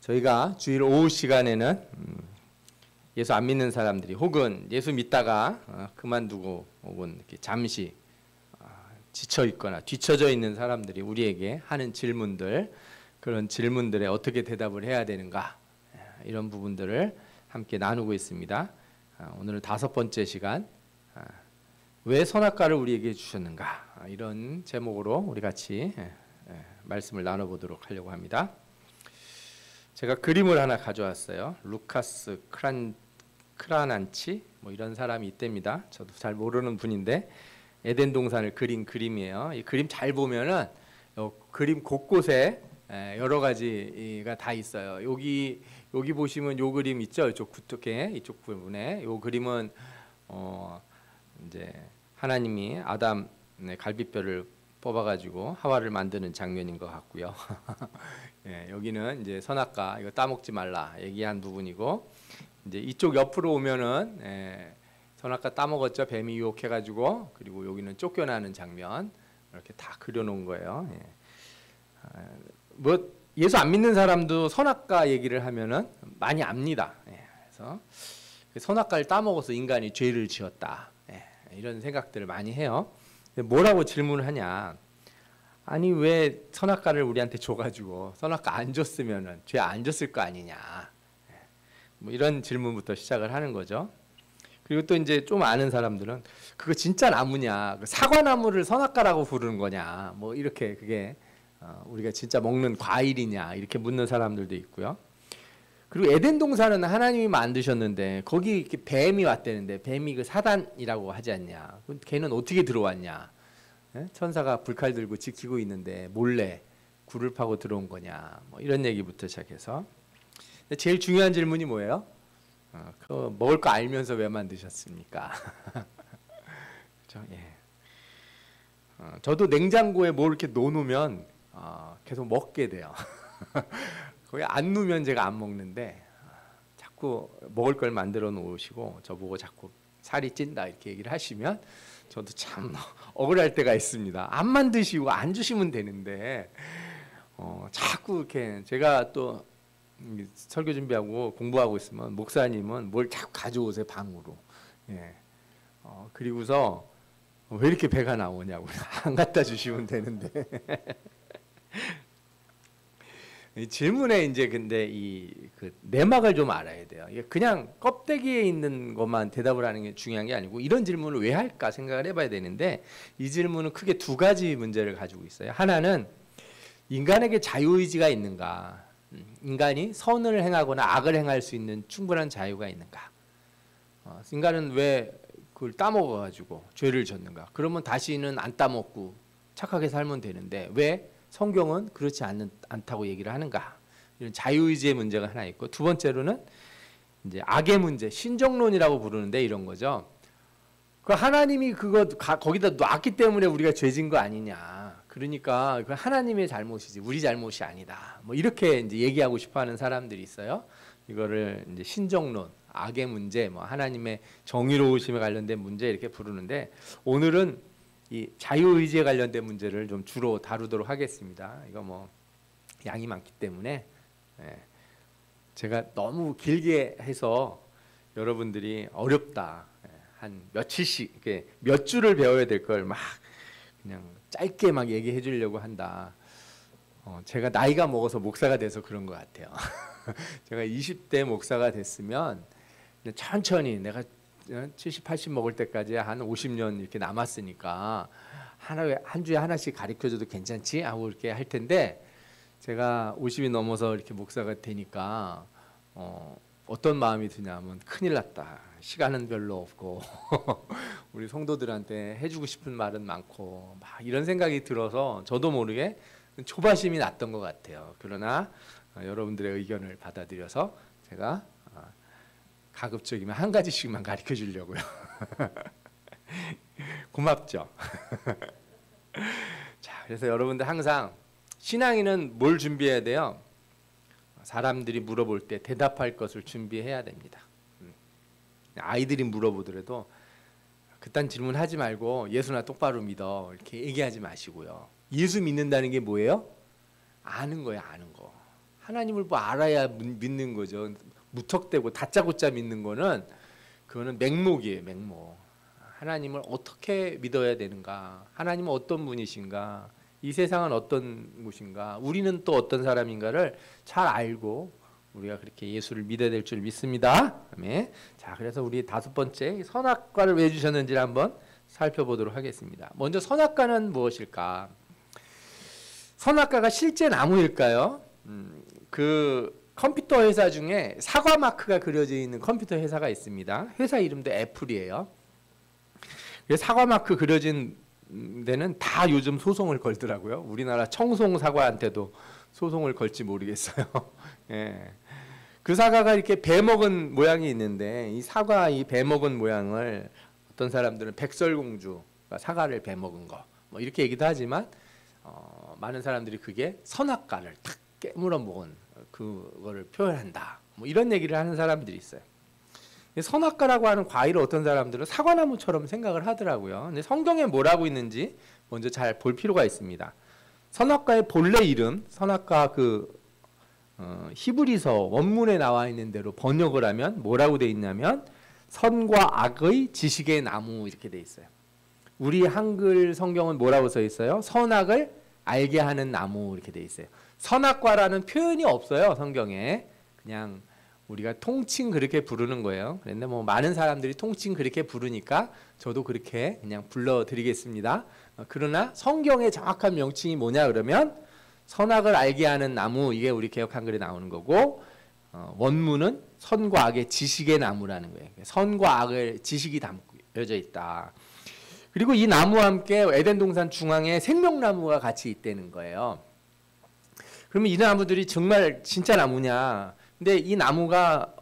저희가 주일 오후 시간에는 예수 안 믿는 사람들이 혹은 예수 믿다가 그만두고 혹은 이렇게 잠시 지쳐 있거나 뒤처져 있는 사람들이 우리에게 하는 질문들, 그런 질문들에 어떻게 대답을 해야 되는가, 이런 부분들을 함께 나누고 있습니다. 오늘은 5번째 시간, 왜 선악과를 우리에게 주셨는가, 이런 제목으로 우리 같이 말씀을 나눠보도록 하려고 합니다. 제가 그림을 하나 가져왔어요. 루카스 크라난치 뭐 이런 사람이 있답니다. 저도 잘 모르는 분인데 에덴 동산을 그린 그림이에요. 이 그림 잘 보면은 그림 곳곳에 여러 가지가 다 있어요. 여기 보시면 요 그림 있죠? 이쪽 부분에 요 그림은 이제 하나님이 아담의 갈비뼈를 뽑아가지고 하와를 만드는 장면인 것 같고요. 예, 여기는 이제 선악과 이거 따먹지 말라 얘기한 부분이고, 이제 이쪽 옆으로 오면은 선악과 따먹었죠. 뱀이 유혹해가지고. 그리고 여기는 쫓겨나는 장면 이렇게 다 그려놓은 거예요. 예. 뭐 예수 안 믿는 사람도 선악과 얘기를 하면은 많이 압니다. 예, 그래서 선악과를 따먹어서 인간이 죄를 지었다. 예, 이런 생각들을 많이 해요. 뭐라고 질문을 하냐? 아니 왜 선악과를 우리한테 줘가지고 선악과 안 줬으면은 죄 안 졌을 거 아니냐? 뭐 이런 질문부터 시작을 하는 거죠. 그리고 또 이제 좀 아는 사람들은 그거 진짜 나무냐? 사과나무를 선악과라고 부르는 거냐? 뭐 이렇게 그게 우리가 진짜 먹는 과일이냐? 이렇게 묻는 사람들도 있고요. 그리고 에덴 동산은 하나님이 만드셨는데 거기 이렇게 뱀이 왔다는데 뱀이 그 사단이라고 하지 않냐? 걔는 어떻게 들어왔냐? 천사가 불칼 들고 지키고 있는데 몰래 굴을 파고 들어온 거냐? 뭐 이런 얘기부터 시작해서. 근데 제일 중요한 질문이 뭐예요? 그 먹을 거 알면서 왜 만드셨습니까? 그렇죠? 예. 저도 냉장고에 뭐 이렇게 넣어놓으면 계속 먹게 돼요. 거기 안 놓으면 제가 안 먹는데 자꾸 먹을 걸 만들어 놓으시고 저보고 자꾸 살이 찐다 이렇게 얘기를 하시면 저도 참 억울할 때가 있습니다. 안 만드시고 안 주시면 되는데 자꾸 이렇게 제가 또 설교 준비하고 공부하고 있으면 목사님은 뭘 자꾸 가져오세요 방으로. 예. 그리고서 왜 이렇게 배가 나오냐고 안 갖다 주시면 되는데. 이 질문에 이제 근데 그 내막을 좀 알아야 돼요. 이게 그냥 껍데기에 있는 것만 대답을 하는 게 중요한 게 아니고 이런 질문을 왜 할까 생각을 해봐야 되는데, 이 질문은 크게 2가지 문제를 가지고 있어요. 하나는 인간에게 자유의지가 있는가, 인간이 선을 행하거나 악을 행할 수 있는 충분한 자유가 있는가. 인간은 왜 그걸 따먹어가지고 죄를 졌는가. 그러면 다시는 안 따먹고 착하게 살면 되는데 왜 성경은 그렇지 않다고 얘기를 하는가. 이런 자유의지의 문제가 하나 있고, 2번째로는 이제 악의 문제, 신정론이라고 부르는데 이런 거죠. 그 하나님이 그거 거기다 놨기 때문에 우리가 죄진 거 아니냐. 그러니까 그 하나님의 잘못이지 우리 잘못이 아니다. 뭐 이렇게 이제 얘기하고 싶어하는 사람들이 있어요. 이거를 이제 신정론, 악의 문제, 뭐 하나님의 정의로우심에 관련된 문제 이렇게 부르는데, 오늘은 이 자유의지에 관련된 문제를 좀 주로 다루도록 하겠습니다. 이거 뭐 양이 많기 때문에 제가 너무 길게 해서 여러분들이 어렵다, 한 며칠씩 이렇게 몇 줄을 배워야 될 걸 막 그냥 짧게 막 얘기해 주려고 한다. 제가 나이가 먹어서 목사가 돼서 그런 것 같아요. 제가 20대 목사가 됐으면 천천히 내가 70, 80 먹을 때까지 한 50년 이렇게 남았으니까 한 주에 하나씩 가르쳐줘도 괜찮지? 하고 이렇게 할 텐데, 제가 50이 넘어서 이렇게 목사가 되니까 어떤 마음이 드냐면 큰일 났다. 시간은 별로 없고 우리 성도들한테 해주고 싶은 말은 많고 막 이런 생각이 들어서 저도 모르게 조바심이 났던 것 같아요. 그러나 여러분들의 의견을 받아들여서 제가 가급적이면 한 가지씩만 가르쳐 주려고요. 고맙죠? 자, 그래서 여러분들 항상 신앙인은 뭘 준비해야 돼요? 사람들이 물어볼 때 대답할 것을 준비해야 됩니다. 아이들이 물어보더라도 그딴 질문하지 말고 예수나 똑바로 믿어 이렇게 얘기하지 마시고요. 예수 믿는다는 게 뭐예요? 아는 거예요, 아는 거. 하나님을 뭐 알아야 믿는 거죠. 무턱대고 다짜고짜 믿는 거는 그거는 맹목이에요. 맹목. 하나님을 어떻게 믿어야 되는가? 하나님은 어떤 분이신가? 이 세상은 어떤 곳인가? 우리는 또 어떤 사람인가를 잘 알고 우리가 그렇게 예수를 믿어야 될 줄 믿습니다. 아멘. 자, 그래서 우리 다섯 번째 선악과를 왜 주셨는지를 한번 살펴보도록 하겠습니다. 먼저 선악과는 무엇일까? 선악과가 실제 나무일까요? 그 컴퓨터 회사 중에 사과 마크가 그려져 있는 컴퓨터 회사가 있습니다. 회사 이름도 애플이에요. 사과 마크 그려진 데는 다 요즘 소송을 걸더라고요. 우리나라 청송 사과한테도 소송을 걸지 모르겠어요. 예. 그 사과가 이렇게 배 먹은 모양이 있는데 이 사과 이 배 먹은 모양을 어떤 사람들은 백설공주가 사과를 배 먹은 거 뭐 이렇게 얘기도 하지만 많은 사람들이 그게 선악과를 탁 깨물어 먹은 그거를 표현한다. 뭐 이런 얘기를 하는 사람들이 있어요. 선악과라고 하는 과일을 어떤 사람들은 사과나무처럼 생각을 하더라고요. 근데 성경에 뭐라고 있는지 먼저 잘 볼 필요가 있습니다. 선악과의 본래 이름, 선악과 히브리서 원문에 나와 있는 대로 번역을 하면 뭐라고 돼 있냐면 선과 악의 지식의 나무 이렇게 돼 있어요. 우리 한글 성경은 뭐라고 써 있어요? 선악을 알게 하는 나무 이렇게 돼 있어요. 선악과라는 표현이 없어요, 성경에. 그냥 우리가 통칭 그렇게 부르는 거예요. 그런데 뭐 많은 사람들이 통칭 그렇게 부르니까 저도 그렇게 그냥 불러드리겠습니다. 그러나 성경의 정확한 명칭이 뭐냐 그러면 선악을 알게 하는 나무, 이게 우리 개역 한글에 나오는 거고, 원문은 선과 악의 지식의 나무라는 거예요. 선과 악을 지식이 담겨져 있다. 그리고 이 나무와 함께 에덴 동산 중앙에 생명나무가 같이 있다는 거예요. 그러면 이 나무들이 정말 진짜 나무냐? 근데 이 나무가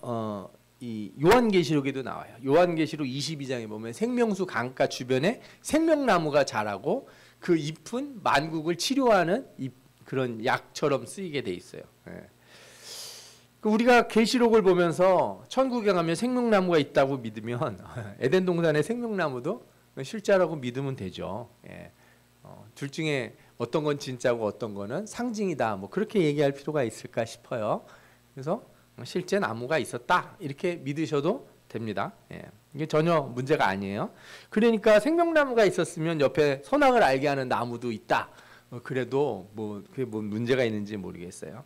이 요한계시록에도 나와요. 요한계시록 22장에 보면 생명수 강가 주변에 생명나무가 자라고 그 잎은 만국을 치료하는 그런 약처럼 쓰이게 돼 있어요. 예. 우리가 계시록을 보면서 천국에 가면 생명나무가 있다고 믿으면 에덴 동산의 생명나무도 실제라고 믿으면 되죠. 예. 둘 중에 어떤 건 진짜고 어떤 거는 상징이다. 뭐 그렇게 얘기할 필요가 있을까 싶어요. 그래서 실제 나무가 있었다 이렇게 믿으셔도 됩니다. 예. 이게 전혀 문제가 아니에요. 그러니까 생명나무가 있었으면 옆에 선악을 알게 하는 나무도 있다. 그래도 뭐 그게 뭐 문제가 있는지 모르겠어요.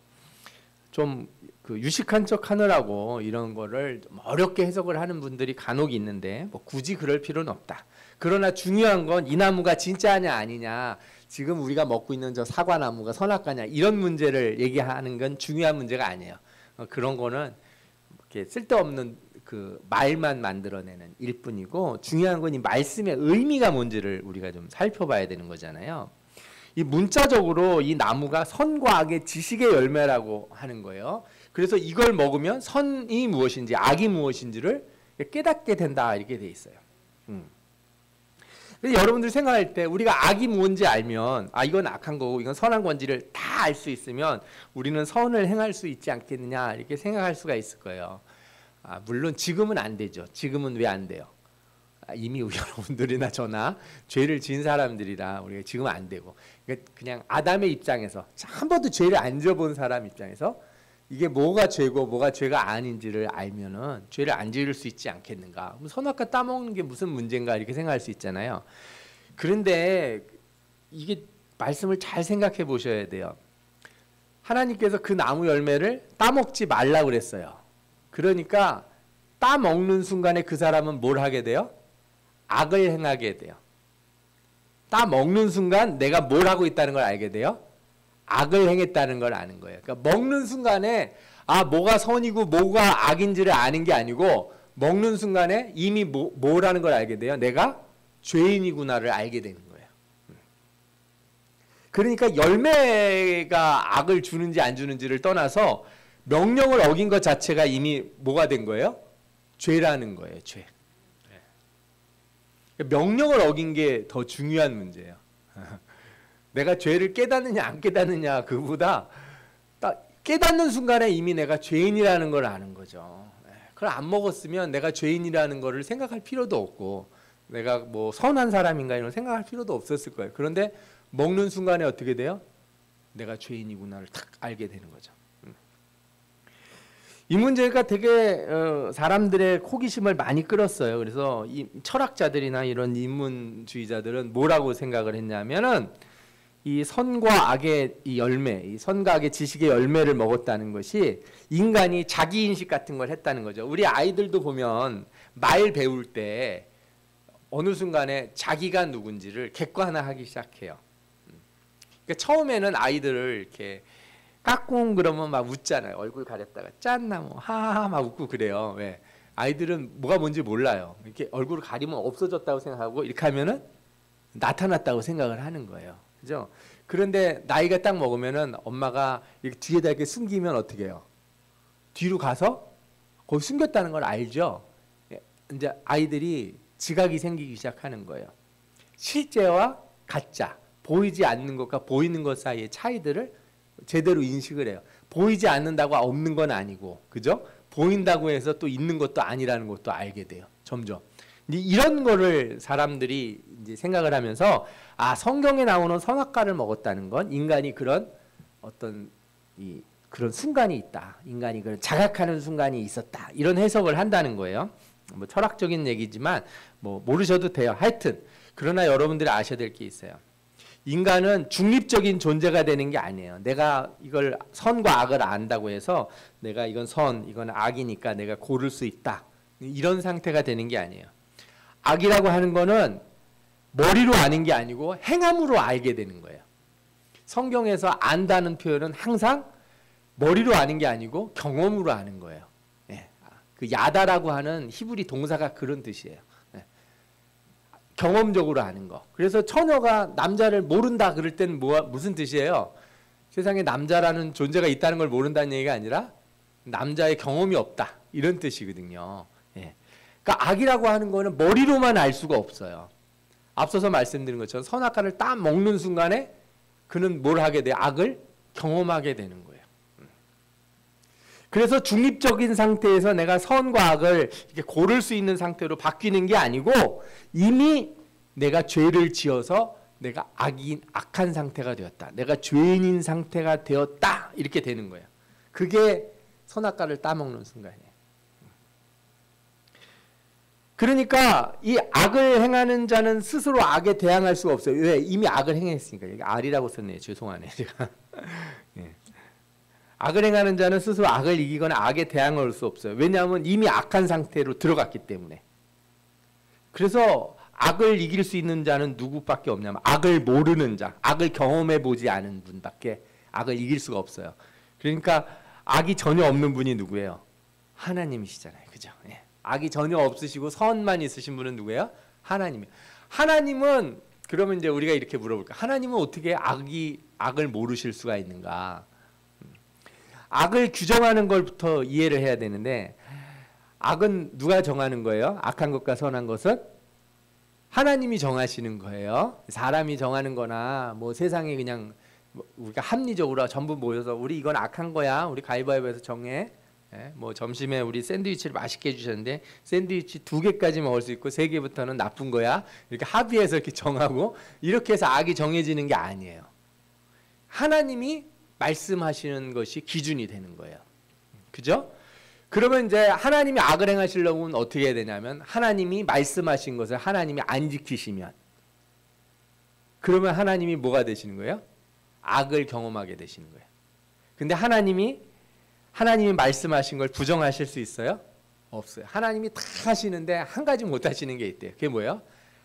좀 그 유식한 척 하느라고 이런 거를 좀 어렵게 해석을 하는 분들이 간혹 있는데 뭐 굳이 그럴 필요는 없다. 그러나 중요한 건 이 나무가 진짜냐 아니냐, 지금 우리가 먹고 있는 저 사과나무가 선악과냐 이런 문제를 얘기하는 건 중요한 문제가 아니에요. 그런 거는 이렇게 쓸데없는 그 말만 만들어내는 일뿐이고, 중요한 건 이 말씀의 의미가 뭔지를 우리가 좀 살펴봐야 되는 거잖아요. 이 문자적으로 이 나무가 선과 악의 지식의 열매라고 하는 거예요. 그래서 이걸 먹으면 선이 무엇인지 악이 무엇인지를 깨닫게 된다 이렇게 돼 있어요. 그래서 여러분들이 생각할 때 우리가 악이 뭔지 알면 아 이건 악한 거고 이건 선한 건지를 다 알 수 있으면 우리는 선을 행할 수 있지 않겠느냐 이렇게 생각할 수가 있을 거예요. 물론 지금은 안 되죠. 지금은 왜 안 돼요? 이미 여러분들이나 저나 죄를 지은 사람들이라 우리가 지금은 안 되고, 그냥 아담의 입장에서 한 번도 죄를 안 지어본 사람 입장에서 이게 뭐가 죄고 뭐가 죄가 아닌지를 알면은 죄를 안 지을 수 있지 않겠는가. 선악과 따먹는 게 무슨 문제인가 이렇게 생각할 수 있잖아요. 그런데 이게 말씀을 잘 생각해 보셔야 돼요. 하나님께서 그 나무 열매를 따먹지 말라고 그랬어요. 그러니까 따먹는 순간에 그 사람은 뭘 하게 돼요? 악을 행하게 돼요. 따먹는 순간 내가 뭘 하고 있다는 걸 알게 돼요? 악을 행했다는 걸 아는 거예요. 그러니까 먹는 순간에 뭐가 선이고 뭐가 악인지를 아는 게 아니고, 먹는 순간에 이미 뭐라는 걸 알게 돼요? 내가 죄인이구나를 알게 되는 거예요. 그러니까 열매가 악을 주는지 안 주는지를 떠나서 명령을 어긴 것 자체가 이미 뭐가 된 거예요? 죄라는 거예요. 죄. 명령을 어긴 게 더 중요한 문제예요. 내가 죄를 깨닫느냐 안 깨닫느냐 그보다 딱 깨닫는 순간에 이미 내가 죄인이라는 걸 아는 거죠. 그걸 안 먹었으면 내가 죄인이라는 거를 생각할 필요도 없고 내가 뭐 선한 사람인가 이런 생각할 필요도 없었을 거예요. 그런데 먹는 순간에 어떻게 돼요? 내가 죄인이구나를 딱 알게 되는 거죠. 이 문제가 되게 사람들의 호기심을 많이 끌었어요. 그래서 이 철학자들이나 이런 인문주의자들은 뭐라고 생각을 했냐면은 이 선과 악의 이 열매, 이 선과 악의 지식의 열매를 먹었다는 것이 인간이 자기 인식 같은 걸 했다는 거죠. 우리 아이들도 보면 말 배울 때 어느 순간에 자기가 누군지를 객관화하기 시작해요. 그러니까 처음에는 아이들을 이렇게 까꿍 그러면 막 웃잖아요. 얼굴 가렸다가 짠나 뭐 하하하 막 웃고 그래요. 왜? 아이들은 뭐가 뭔지 몰라요. 이렇게 얼굴을 가리면 없어졌다고 생각하고 이렇게 하면은 나타났다고 생각을 하는 거예요. 그죠? 그런데 나이가 딱 먹으면은 엄마가 이렇게 뒤에다 이렇게 숨기면 어떻게 해요? 뒤로 가서 거기 숨겼다는 걸 알죠? 이제 아이들이 지각이 생기기 시작하는 거예요. 실제와 가짜, 보이지 않는 것과 보이는 것 사이의 차이들을 제대로 인식을 해요. 보이지 않는다고 없는 건 아니고, 그죠? 보인다고 해서 또 있는 것도 아니라는 것도 알게 돼요. 점점. 이런 거를 사람들이 이제 생각을 하면서 아, 성경에 나오는 선악과를 먹었다는 건 인간이 그런 어떤 그런 순간이 있다. 인간이 그런 자각하는 순간이 있었다. 이런 해석을 한다는 거예요. 뭐 철학적인 얘기지만 뭐 모르셔도 돼요. 하여튼 그러나 여러분들이 아셔야 될 게 있어요. 인간은 중립적인 존재가 되는 게 아니에요. 내가 이걸 선과 악을 안다고 해서 내가 이건 선, 이건 악이니까 내가 고를 수 있다. 이런 상태가 되는 게 아니에요. 악이라고 하는 거는 머리로 아는 게 아니고 행함으로 알게 되는 거예요. 성경에서 안다는 표현은 항상 머리로 아는 게 아니고 경험으로 아는 거예요. 예. 그 야다라고 하는 히브리 동사가 그런 뜻이에요. 예. 경험적으로 아는 거. 그래서 처녀가 남자를 모른다 그럴 때는 무슨 뜻이에요? 세상에 남자라는 존재가 있다는 걸 모른다는 얘기가 아니라 남자의 경험이 없다. 이런 뜻이거든요. 예. 그러니까 악이라고 하는 거는 머리로만 알 수가 없어요. 앞서서 말씀드린 것처럼 선악과를 딱 먹는 순간에 그는 뭘 하게 돼요? 악을 경험하게 되는 거예요. 그래서 중립적인 상태에서 내가 선과 악을 이렇게 고를 수 있는 상태로 바뀌는 게 아니고 이미 내가 죄를 지어서 내가 악한 상태가 되었다. 내가 죄인인 상태가 되었다. 이렇게 되는 거예요. 그게 선악과를 따먹는 순간이에요. 그러니까 이 악을 행하는 자는 스스로 악에 대항할 수가 없어요. 왜? 이미 악을 행했으니까. 여기 R이라고 썼네요. 죄송하네요. 제가. 예. 악을 행하는 자는 스스로 악을 이기거나 악에 대항할 수 없어요. 왜냐하면 이미 악한 상태로 들어갔기 때문에. 그래서 악을 이길 수 있는 자는 누구밖에 없냐면 악을 모르는 자, 악을 경험해 보지 않은 분밖에 악을 이길 수가 없어요. 그러니까 악이 전혀 없는 분이 누구예요? 하나님이시잖아요. 그죠? 예. 악이 전혀 없으시고 선만 있으신 분은 누구예요? 하나님이에요. 하나님은 그러면 이제 우리가 이렇게 물어볼까? 하나님은 어떻게 악을 모르실 수가 있는가? 악을 규정하는 걸부터 이해를 해야 되는데 악은 누가 정하는 거예요? 악한 것과 선한 것은 하나님이 정하시는 거예요. 사람이 정하는 거나 뭐 세상에 그냥 우리가 합리적으로 전부 모여서 우리 이건 악한 거야. 우리 가위바위보에서 정해. 예, 뭐 점심에 우리 샌드위치를 맛있게 해주셨는데 샌드위치 2개까지 먹을 수 있고 3개부터는 나쁜 거야. 이렇게 합의해서 이렇게 정하고 이렇게 해서 악이 정해지는 게 아니에요. 하나님이 말씀하시는 것이 기준이 되는 거예요. 그죠? 그러면 이제 하나님이 악을 행하시려면 어떻게 해야 되냐면 하나님이 말씀하신 것을 하나님이 안 지키시면 그러면 하나님이 뭐가 되시는 거예요? 악을 경험하게 되시는 거예요. 근데 하나님이 말씀하신 걸 부정하실 수 있어요? 없어요. 하나님이 다 하시는데 한 가지 못 하시는 게 있대요. 그게 뭐예요?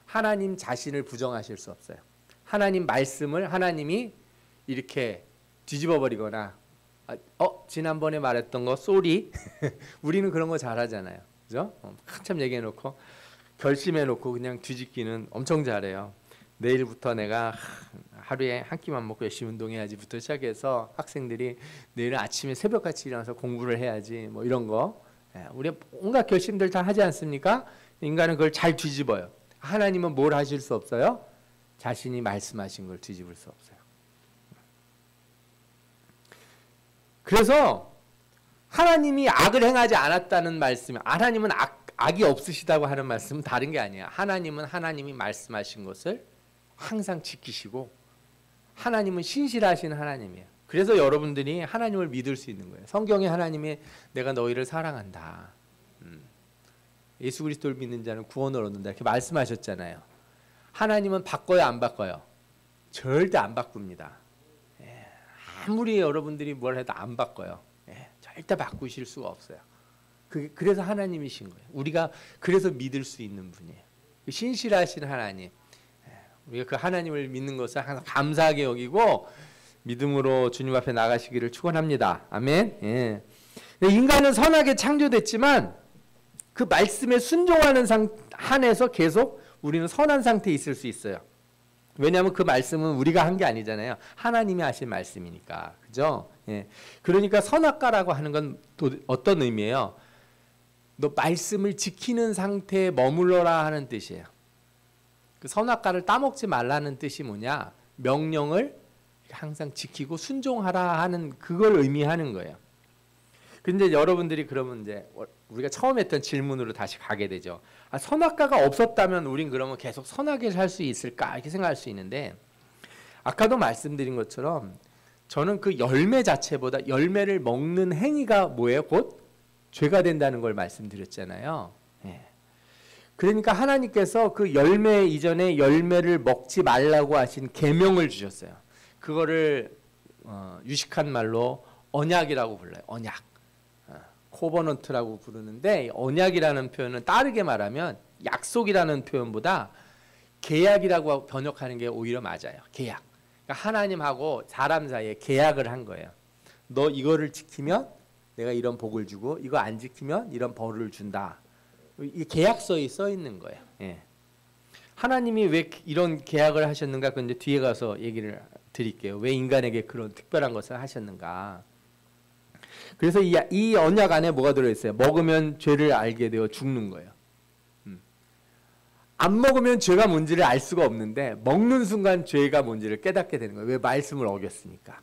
하나님 자신을 부정하실 수 없어요. 하나님 말씀을 하나님이 이렇게 뒤집어 버리거나 지난번에 말했던 거 쏘리 우리는 그런 거 잘하잖아요. 그죠? 한참 얘기해 놓고 결심해 놓고 그냥 뒤집기는 엄청 잘해요. 내일부터 내가 하루에 한 끼만 먹고 열심히 운동해야지부터 시작해서 학생들이 내일 아침에 새벽같이 일어나서 공부를 해야지 뭐 이런 거 우리 온갖 결심들 다 하지 않습니까? 인간은 그걸 잘 뒤집어요. 하나님은 뭘 하실 수 없어요? 자신이 말씀하신 걸 뒤집을 수 없어요. 그래서 하나님이 악을 행하지 않았다는 말씀, 하나님은 악이 없으시다고 하는 말씀은 다른 게 아니에요. 하나님은 하나님이 말씀하신 것을 항상 지키시고 하나님은 신실하신 하나님이에요. 그래서 여러분들이 하나님을 믿을 수 있는 거예요. 성경에 하나님이 내가 너희를 사랑한다. 예수 그리스도를 믿는 자는 구원을 얻는다. 이렇게 말씀하셨잖아요. 하나님은 바꿔요, 안 바꿔요? 절대 안 바꿉니다. 아무리 여러분들이 뭘 해도 안 바꿔요. 절대 바꾸실 수가 없어요. 그래서 하나님이신 거예요. 우리가 그래서 믿을 수 있는 분이에요. 신실하신 하나님. 우리가 그 하나님을 믿는 것을 항상 감사하게 여기고 믿음으로 주님 앞에 나가시기를 축원합니다. 아멘. 예. 인간은 선하게 창조됐지만 그 말씀에 순종하는 한에서 계속 우리는 선한 상태에 있을 수 있어요. 왜냐하면 그 말씀은 우리가 한 게 아니잖아요. 하나님이 하신 말씀이니까. 그죠? 예. 그러니까 선악과라고 하는 건 또 어떤 의미예요? 너 말씀을 지키는 상태에 머물러라 하는 뜻이에요. 그 선악과를 따먹지 말라는 뜻이 뭐냐? 명령을 항상 지키고 순종하라 하는 그걸 의미하는 거예요. 근데 여러분들이 그러면 이제 우리가 처음 했던 질문으로 다시 가게 되죠. 선악과가 없었다면 우린 그러면 계속 선하게 살 수 있을까? 이렇게 생각할 수 있는데 아까도 말씀드린 것처럼 저는 그 열매 자체보다 열매를 먹는 행위가 뭐예요? 곧 죄가 된다는 걸 말씀드렸잖아요. 예. 그러니까 하나님께서 그 열매 이전에 열매를 먹지 말라고 하신 계명을 주셨어요. 그거를 유식한 말로 언약이라고 불러요. 언약. 코버넌트라고 부르는데 언약이라는 표현은 다르게 말하면 약속이라는 표현보다 계약이라고 번역하는 게 오히려 맞아요. 계약. 그러니까 하나님하고 사람 사이에 계약을 한 거예요. 너 이거를 지키면 내가 이런 복을 주고 이거 안 지키면 이런 벌을 준다. 이 계약서에 써 있는 거예요. 예. 하나님이 왜 이런 계약을 하셨는가? 그건 뒤에 가서 얘기를 드릴게요. 왜 인간에게 그런 특별한 것을 하셨는가? 그래서 이 언약 안에 뭐가 들어있어요? 먹으면 죄를 알게 되어 죽는 거예요. 안 먹으면 죄가 뭔지를 알 수가 없는데 먹는 순간 죄가 뭔지를 깨닫게 되는 거예요. 왜? 말씀을 어겼으니까.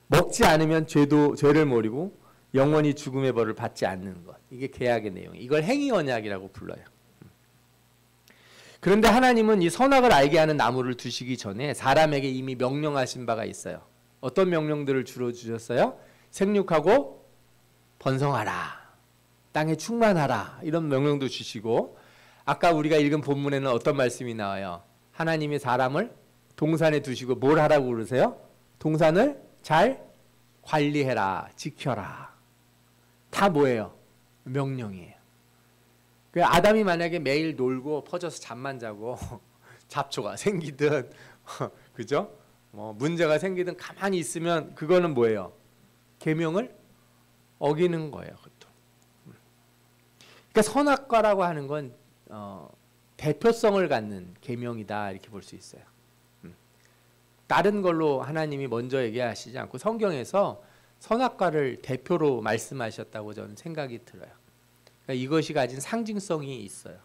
먹지 않으면 죄를 모르고 영원히 죽음의 벌을 받지 않는 것. 이게 계약의 내용이에요. 이걸 행위 언약이라고 불러요. 그런데 하나님은 이 선악을 알게 하는 나무를 두시기 전에 사람에게 이미 명령하신 바가 있어요. 어떤 명령들을 주로 주셨어요? 생육하고 번성하라. 땅에 충만하라. 이런 명령도 주시고 아까 우리가 읽은 본문에는 어떤 말씀이 나와요? 하나님이 사람을 동산에 두시고 뭘 하라고 그러세요? 동산을 잘 관리해라. 지켜라. 다 뭐예요? 명령이에요. 아담이 만약에 매일 놀고 퍼져서 잠만 자고 잡초가 생기든 그죠? 문제가 생기든 가만히 있으면 그거는 뭐예요? 계명을 어기는 거예요. 그것도. 그러니까 선악과라고 하는 건 대표성을 갖는 계명이다 이렇게 볼 수 있어요. 다른 걸로 하나님이 먼저 얘기하시지 않고 성경에서 선악과를 대표로 말씀하셨다고 저는 생각이 들어요. 그러니까 이것이 가진 상징성이 있어요.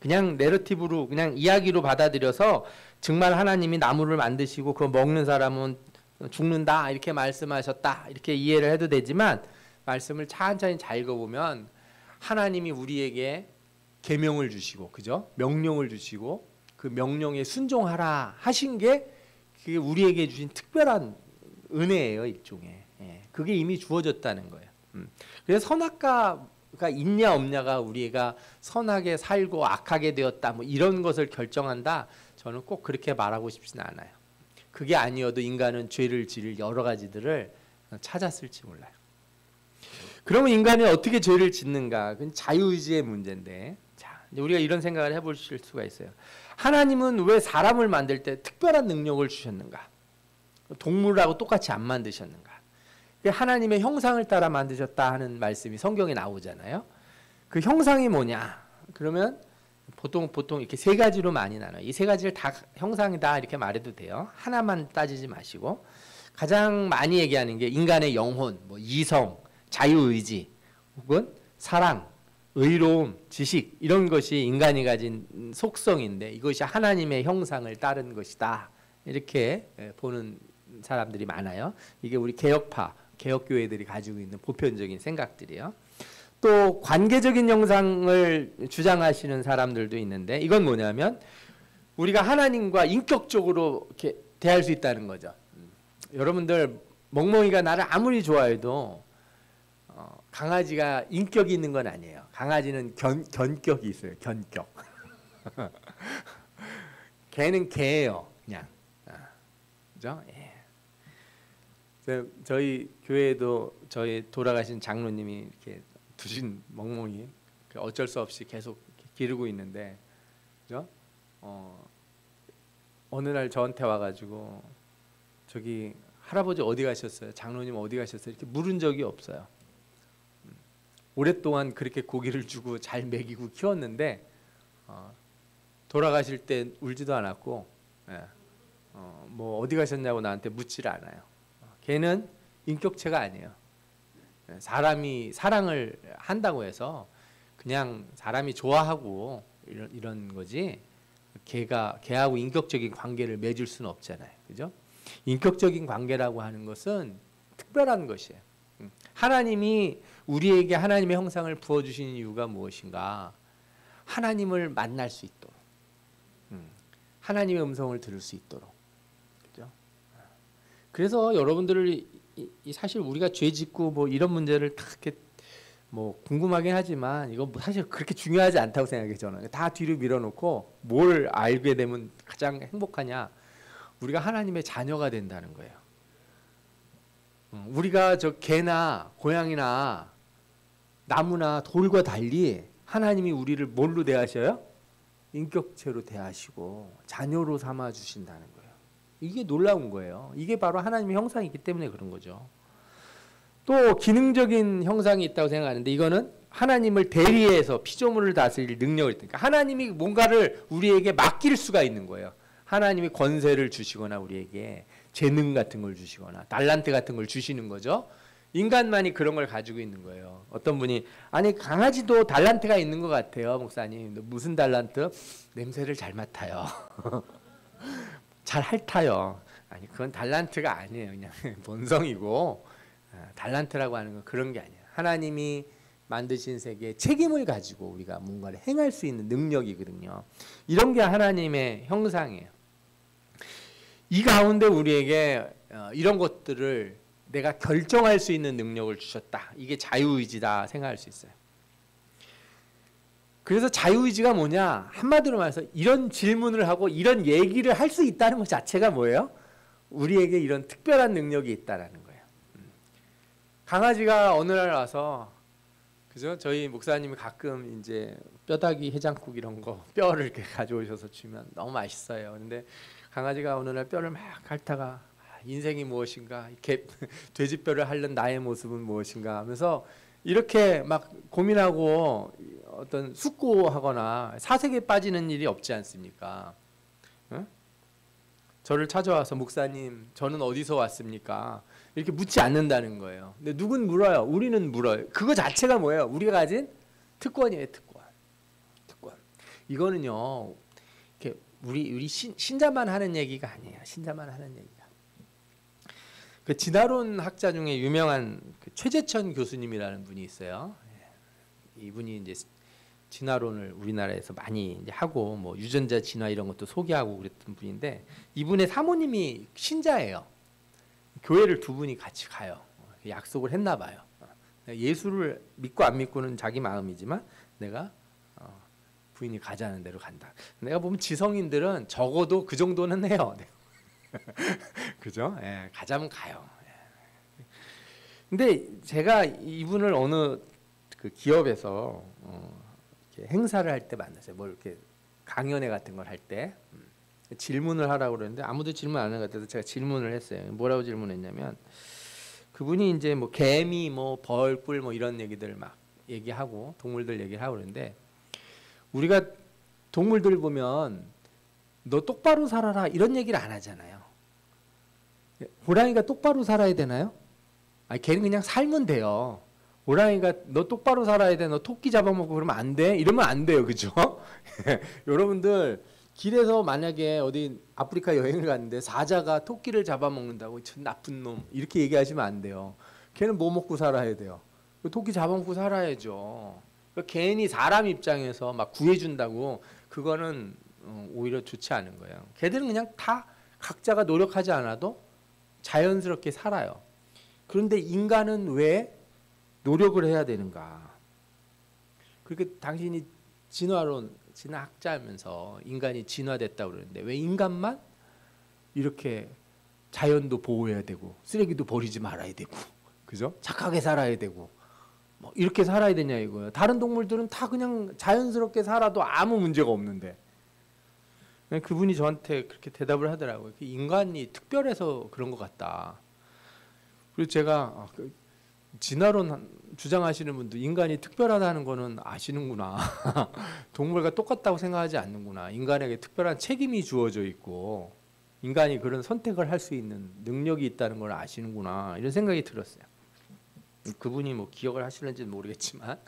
그냥 내러티브로 그냥 이야기로 받아들여서 정말 하나님이 나무를 만드시고 그거 먹는 사람은 죽는다 이렇게 말씀하셨다 이렇게 이해를 해도 되지만 말씀을 천천히 잘 읽어보면 하나님이 우리에게 계명을 주시고 그죠? 명령을 주시고 그 명령에 순종하라 하신 게 그게 우리에게 주신 특별한 은혜예요. 일종의. 그게 이미 주어졌다는 거예요. 그래서 선악과가 있냐 없냐가 우리가 선하게 살고 악하게 되었다 뭐 이런 것을 결정한다. 저는 꼭 그렇게 말하고 싶지는 않아요. 그게 아니어도 인간은 죄를 지을 여러 가지들을 찾았을지 몰라요. 그러면 인간이 어떻게 죄를 짓는가? 그건 자유의지의 문제인데 자, 우리가 이런 생각을 해보실 수가 있어요. 하나님은 왜 사람을 만들 때 특별한 능력을 주셨는가? 동물하고 똑같이 안 만드셨는가? 하나님의 형상을 따라 만드셨다 하는 말씀이 성경에 나오잖아요. 그 형상이 뭐냐? 그러면 보통 이렇게 세 가지로 많이 나눠요. 이 세 가지를 다 형상이다 이렇게 말해도 돼요. 하나만 따지지 마시고 가장 많이 얘기하는 게 인간의 영혼, 뭐 이성, 자유의지, 혹은 사랑, 의로움, 지식 이런 것이 인간이 가진 속성인데 이것이 하나님의 형상을 따른 것이다. 이렇게 보는 사람들이 많아요. 이게 우리 개혁교회들이 가지고 있는 보편적인 생각들이에요. 또 관계적인 형상을 주장하시는 사람들도 있는데 이건 뭐냐면 우리가 하나님과 인격적으로 이렇게 대할 수 있다는 거죠. 여러분들 멍멍이가 나를 아무리 좋아해도 강아지가 인격이 있는 건 아니에요. 강아지는 견격이 있어요. 견격. 개는 개예요. 그냥. 그죠? 예. 저희 교회에도 저희 돌아가신 장로님이 이렇게 두신 멍멍이 어쩔 수 없이 계속 기르고 있는데, 그죠? 어느 날 저한테 와가지고 저기 할아버지 어디 가셨어요? 장로님 어디 가셨어요? 이렇게 물은 적이 없어요. 오랫동안 그렇게 고기를 주고 잘 먹이고 키웠는데 돌아가실 때 울지도 않았고, 예. 뭐 어디 가셨냐고 나한테 묻지를 않아요. 걔는 인격체가 아니에요. 사람이 사랑을 한다고 해서 그냥 사람이 좋아하고 이런 거지, 걔하고 인격적인 관계를 맺을 수는 없잖아요. 그죠? 인격적인 관계라고 하는 것은 특별한 것이에요. 하나님이 우리에게 하나님의 형상을 부어주신 이유가 무엇인가? 하나님을 만날 수 있도록, 하나님의 음성을 들을 수 있도록. 그죠? 그래서 여러분들을 사실 우리가 죄 짓고 뭐 이런 문제를 다 이렇게 뭐 궁금하긴 하지만 이거 사실 그렇게 중요하지 않다고 생각해요. 저는 다 뒤로 밀어놓고 뭘 알게 되면 가장 행복하냐? 우리가 하나님의 자녀가 된다는 거예요. 우리가 저 개나 고양이나 나무나 돌과 달리 하나님이 우리를 뭘로 대하셔요? 인격체로 대하시고 자녀로 삼아 주신다는 거예요. 이게 놀라운 거예요. 이게 바로 하나님의 형상이기 때문에 그런 거죠. 또 기능적인 형상이 있다고 생각하는데, 이거는 하나님을 대리해서 피조물을 다스릴 능력을 있으니까 하나님이 뭔가를 우리에게 맡길 수가 있는 거예요. 하나님이 권세를 주시거나 우리에게 재능 같은 걸 주시거나 달란트 같은 걸 주시는 거죠. 인간만이 그런 걸 가지고 있는 거예요. 어떤 분이 아니 강아지도 달란트가 있는 것 같아요, 목사님. 무슨 달란트? 냄새를 잘 맡아요. 잘 핥아요. 아니 그건 달란트가 아니에요. 그냥 본성이고, 달란트라고 하는 건 그런 게 아니에요. 하나님이 만드신 세계에 책임을 가지고 우리가 뭔가를 행할 수 있는 능력이거든요. 이런 게 하나님의 형상이에요. 이 가운데 우리에게 이런 것들을 내가 결정할 수 있는 능력을 주셨다. 이게 자유의지다 생각할 수 있어요. 그래서 자유의지가 뭐냐? 한마디로 말해서 이런 질문을 하고 이런 얘기를 할 수 있다는 것 자체가 뭐예요? 우리에게 이런 특별한 능력이 있다라는 거예요. 강아지가 어느 날 와서, 그죠? 저희 목사님이 가끔 이제 뼈다귀 해장국 이런 거 뼈를 이렇게 가져오셔서 주면 너무 맛있어요. 근데 강아지가 어느 날 뼈를 막 핥다가 인생이 무엇인가, 돼지뼈를 핥는 나의 모습은 무엇인가 하면서 이렇게 막 고민하고 어떤 숙고하거나 사색에 빠지는 일이 없지 않습니까? 응? 저를 찾아와서 목사님, 저는 어디서 왔습니까? 이렇게 묻지 않는다는 거예요. 근데 누군 물어요. 우리는 물어요. 그거 자체가 뭐예요? 우리가 가진 특권이에요, 특권. 특권. 이거는요, 이렇게 우리 신자만 하는 얘기가 아니에요. 신자만 하는 얘기가. 그 진화론 학자 중에 유명한 그 최재천 교수님이라는 분이 있어요. 이분이 이제 진화론을 우리나라에서 많이 이제 하고 뭐 유전자 진화 이런 것도 소개하고 그랬던 분인데, 이분의 사모님이 신자예요. 교회를 두 분이 같이 가요. 약속을 했나 봐요. 예수를 믿고 안 믿고는 자기 마음이지만 내가 부인이 가자는 대로 간다. 내가 보면 지성인들은 적어도 그 정도는 해요. 그죠? 예, 가자면 가요. 예. 근데 제가 이분을 어느 그 기업에서 이렇게 행사를 할 때 만났어요. 뭐 이렇게 강연회 같은 걸 할 때 질문을 하라고 그러는데 아무도 질문 안 하는 것 같아서 제가 질문을 했어요. 뭐라고 질문했냐면, 그분이 이제 뭐 개미, 뭐 벌꿀, 뭐 이런 얘기들 막 얘기하고 동물들 얘기를 하고 그러는데, 우리가 동물들 보면 너 똑바로 살아라 이런 얘기를 안 하잖아요. 호랑이가 똑바로 살아야 되나요? 아니, 걔는 그냥 살면 돼요. 호랑이가 너 똑바로 살아야 돼, 너 토끼 잡아먹고 그러면 안 돼? 이러면 안 돼요. 그죠? 여러분들 길에서 만약에 어디 아프리카 여행을 갔는데 사자가 토끼를 잡아먹는다고 저 나쁜 놈 이렇게 얘기하시면 안 돼요. 걔는 뭐 먹고 살아야 돼요? 토끼 잡아먹고 살아야죠. 그러니까 괜히 사람 입장에서 막 구해준다고 그거는 오히려 좋지 않은 거예요. 걔들은 그냥 다 각자가 노력하지 않아도 자연스럽게 살아요. 그런데 인간은 왜 노력을 해야 되는가? 그렇게 당신이 진화학자면서 인간이 진화됐다고 그러는데 왜 인간만 이렇게 자연도 보호해야 되고 쓰레기도 버리지 말아야 되고 그죠? 착하게 살아야 되고 뭐 이렇게 살아야 되냐 이거예요. 다른 동물들은 다 그냥 자연스럽게 살아도 아무 문제가 없는데 그분이 저한테 그렇게 대답을 하더라고요. 인간이 특별해서 그런 것 같다. 그리고 제가 진화론 주장하시는 분도 인간이 특별하다는 거는 아시는구나. 동물과 똑같다고 생각하지 않는구나. 인간에게 특별한 책임이 주어져 있고 인간이 그런 선택을 할 수 있는 능력이 있다는 걸 아시는구나. 이런 생각이 들었어요. 그분이 뭐 기억을 하시는지는 모르겠지만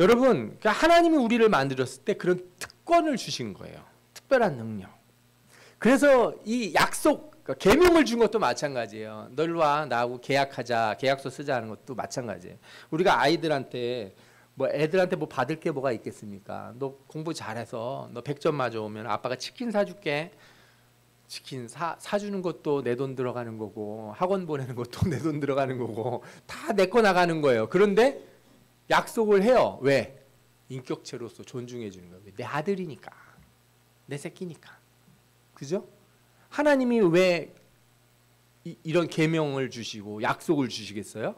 여러분 하나님이 우리를 만들었을 때 그런 특권을 주신 거예요. 특별한 능력. 그래서 이 약속 계명을 준 것도 마찬가지예요. 너 일로 와 나하고 계약하자 계약서 쓰자 하는 것도 마찬가지예요. 우리가 아이들한테 뭐 애들한테 뭐 받을 게 뭐가 있겠습니까? 너 공부 잘해서 너 100점 맞아오면 아빠가 치킨 사줄게. 치킨 사주는 것도 내 돈 들어가는 거고 학원 보내는 것도 내 돈 들어가는 거고 다 내 거 나가는 거예요. 그런데 약속을 해요. 왜? 인격체로서 존중해 주는 거예요. 내 아들이니까. 내 새끼니까. 그죠? 하나님이 왜 이런 계명을 주시고 약속을 주시겠어요?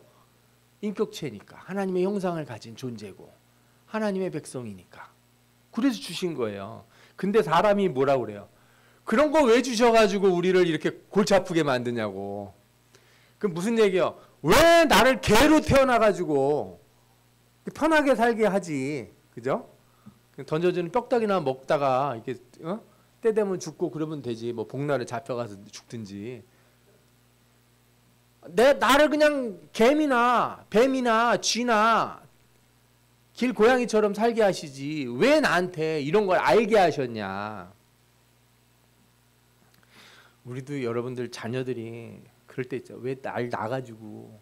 인격체니까. 하나님의 형상을 가진 존재고 하나님의 백성이니까. 그래서 주신 거예요. 근데 사람이 뭐라고 그래요? 그런 거 왜 주셔가지고 우리를 이렇게 골치 아프게 만드냐고. 그 무슨 얘기예요? 왜 나를 개로 태어나가지고 편하게 살게 하지, 그죠? 던져주는 뼈다귀나 먹다가 이렇게 때 되면 죽고 그러면 되지. 뭐 복날에 잡혀가서 죽든지. 나를 그냥 개미나 뱀이나 쥐나 길 고양이처럼 살게 하시지. 왜 나한테 이런 걸 알게 하셨냐? 우리도 여러분들 자녀들이 그럴 때 있죠. 왜 날 나가지고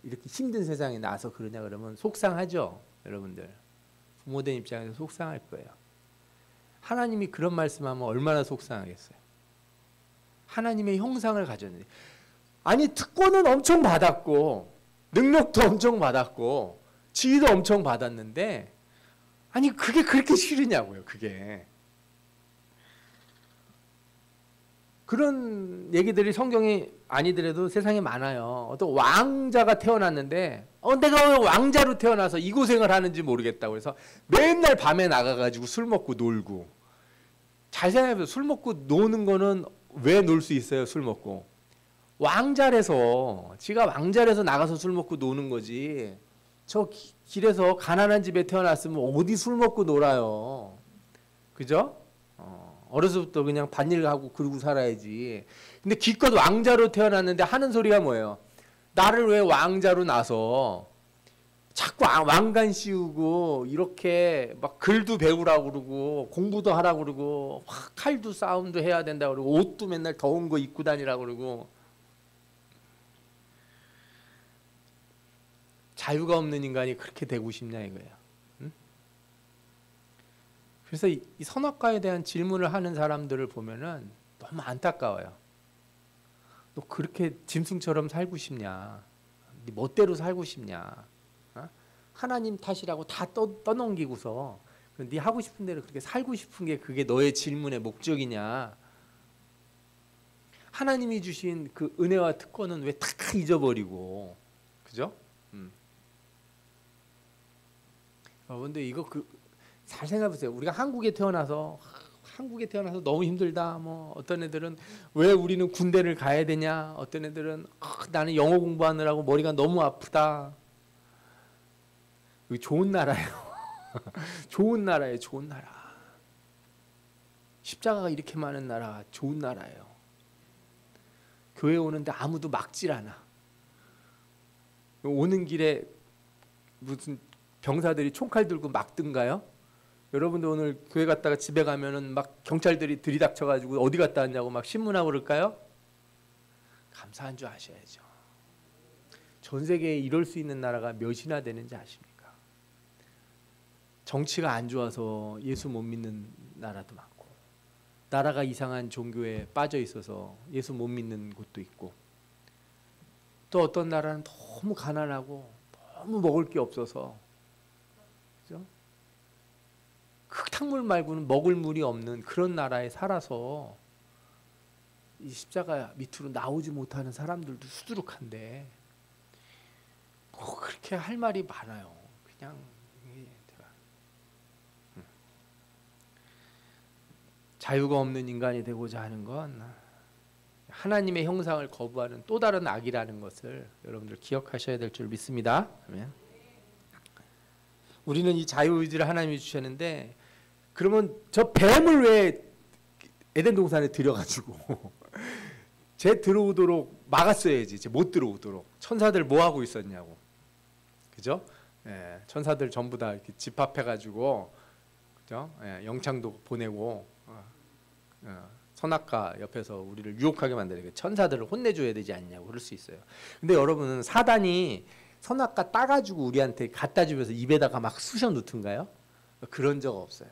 이렇게 힘든 세상에 나서 그러냐 그러면 속상하죠. 여러분들. 부모된 입장에서 속상할 거예요. 하나님이 그런 말씀하면 얼마나 속상하겠어요. 하나님의 형상을 가졌는데 아니 특권은 엄청 받았고 능력도 엄청 받았고 지위도 엄청 받았는데 아니 그게 그렇게 싫으냐고요. 그게. 그런 얘기들이 성경이 아니더라도 세상에 많아요. 어떤 왕자가 태어났는데 내가 왜 왕자로 태어나서 이 고생을 하는지 모르겠다고 해서 맨날 밤에 나가가지고 술 먹고 놀고. 잘 생각해보세요. 술 먹고 노는 거는 왜 놀 수 있어요? 술 먹고. 왕자라서 지가 왕자라서 나가서 술 먹고 노는 거지. 저 길에서 가난한 집에 태어났으면 어디 술 먹고 놀아요. 그죠? 어려서부터 그냥 밭일 하고 그러고 살아야지. 근데 기껏 왕자로 태어났는데 하는 소리가 뭐예요? 나를 왜 왕자로 나서 자꾸 왕관 씌우고 이렇게 막 글도 배우라고 그러고 공부도 하라고 그러고 칼도 싸움도 해야 된다고 그러고 옷도 맨날 더운 거 입고 다니라고 그러고 자유가 없는 인간이 그렇게 되고 싶냐 이거예요. 그래서 이 선악과에 대한 질문을 하는 사람들을 보면은 너무 안타까워요. 너 그렇게 짐승처럼 살고 싶냐? 네 멋대로 살고 싶냐? 하나님 탓이라고 다 떠넘기고서 네 하고 싶은 대로 그렇게 살고 싶은 게 그게 너의 질문의 목적이냐? 하나님이 주신 그 은혜와 특권은 왜 다 잊어버리고, 그죠? 근데 이거 잘 생각해보세요. 우리가 한국에 태어나서 너무 힘들다. 뭐 어떤 애들은 왜 우리는 군대를 가야 되냐. 어떤 애들은 나는 영어 공부하느라고 머리가 너무 아프다. 여기 좋은 나라예요. 좋은 나라예요. 좋은 나라. 십자가가 이렇게 많은 나라 좋은 나라예요. 교회 오는데 아무도 막질 않아. 오는 길에 무슨 병사들이 총칼 들고 막든가요? 여러분들 오늘 교회 갔다가 집에 가면은 막 경찰들이 들이닥쳐가지고 어디 갔다 왔냐고 막 신문하고 그럴까요? 감사한 줄 아셔야죠. 전 세계에 이럴 수 있는 나라가 몇이나 되는지 아십니까? 정치가 안 좋아서 예수 못 믿는 나라도 많고 나라가 이상한 종교에 빠져 있어서 예수 못 믿는 곳도 있고, 또 어떤 나라는 너무 가난하고 너무 먹을 게 없어서, 그죠? 흙탕물 말고는 먹을 물이 없는 그런 나라에 살아서 이 십자가 밑으로 나오지 못하는 사람들도 수두룩한데 그렇게 할 말이 많아요. 그냥 제가 자유가 없는 인간이 되고자 하는 건 하나님의 형상을 거부하는 또 다른 악이라는 것을 여러분들 기억하셔야 될 줄 믿습니다. 아멘. 우리는 이 자유의지를 하나님이 주셨는데, 그러면 저 뱀을 왜 에덴 동산에 들여가지고 쟤 들어오도록 막았어야지. 쟤 못 들어오도록. 천사들 뭐 하고 있었냐고. 그죠? 예, 천사들 전부 다 이렇게 집합해가지고, 그죠? 예, 영창도 보내고, 선악과 옆에서 우리를 유혹하게 만드는 천사들을 혼내줘야 되지 않냐고 그럴 수 있어요. 근데 여러분은 사단이 선악과 따가지고 우리한테 갖다 주면서 입에다가 막 쑤셔 넣던가요? 그런 적 없어요.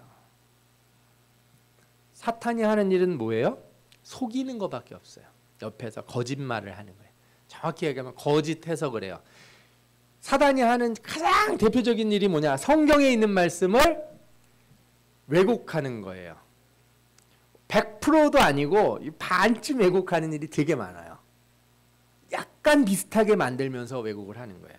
사탄이 하는 일은 뭐예요? 속이는 것밖에 없어요. 옆에서 거짓말을 하는 거예요. 정확히 얘기하면 거짓 해석을 해요. 사단이 하는 가장 대표적인 일이 뭐냐? 성경에 있는 말씀을 왜곡하는 거예요. 100%도 아니고 반쯤 왜곡하는 일이 되게 많아요. 약간 비슷하게 만들면서 왜곡을 하는 거예요.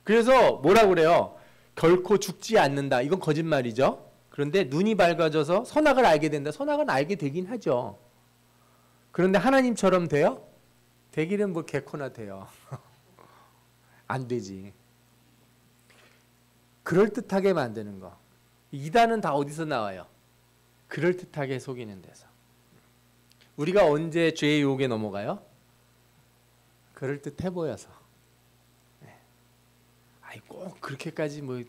그래서 뭐라고 그래요? 결코 죽지 않는다. 이건 거짓말이죠. 그런데 눈이 밝아져서 선악을 알게 된다. 선악은 알게 되긴 하죠. 그런데 하나님처럼 돼요? 되기는 뭐 개코나 돼요. 안 되지. 그럴듯하게 만드는 거. 이단은 다 어디서 나와요? 그럴듯하게 속이는 데서. 우리가 언제 죄의 유혹에 넘어가요? 그럴듯해 보여서. 네. 아이 꼭 그렇게까지 뭐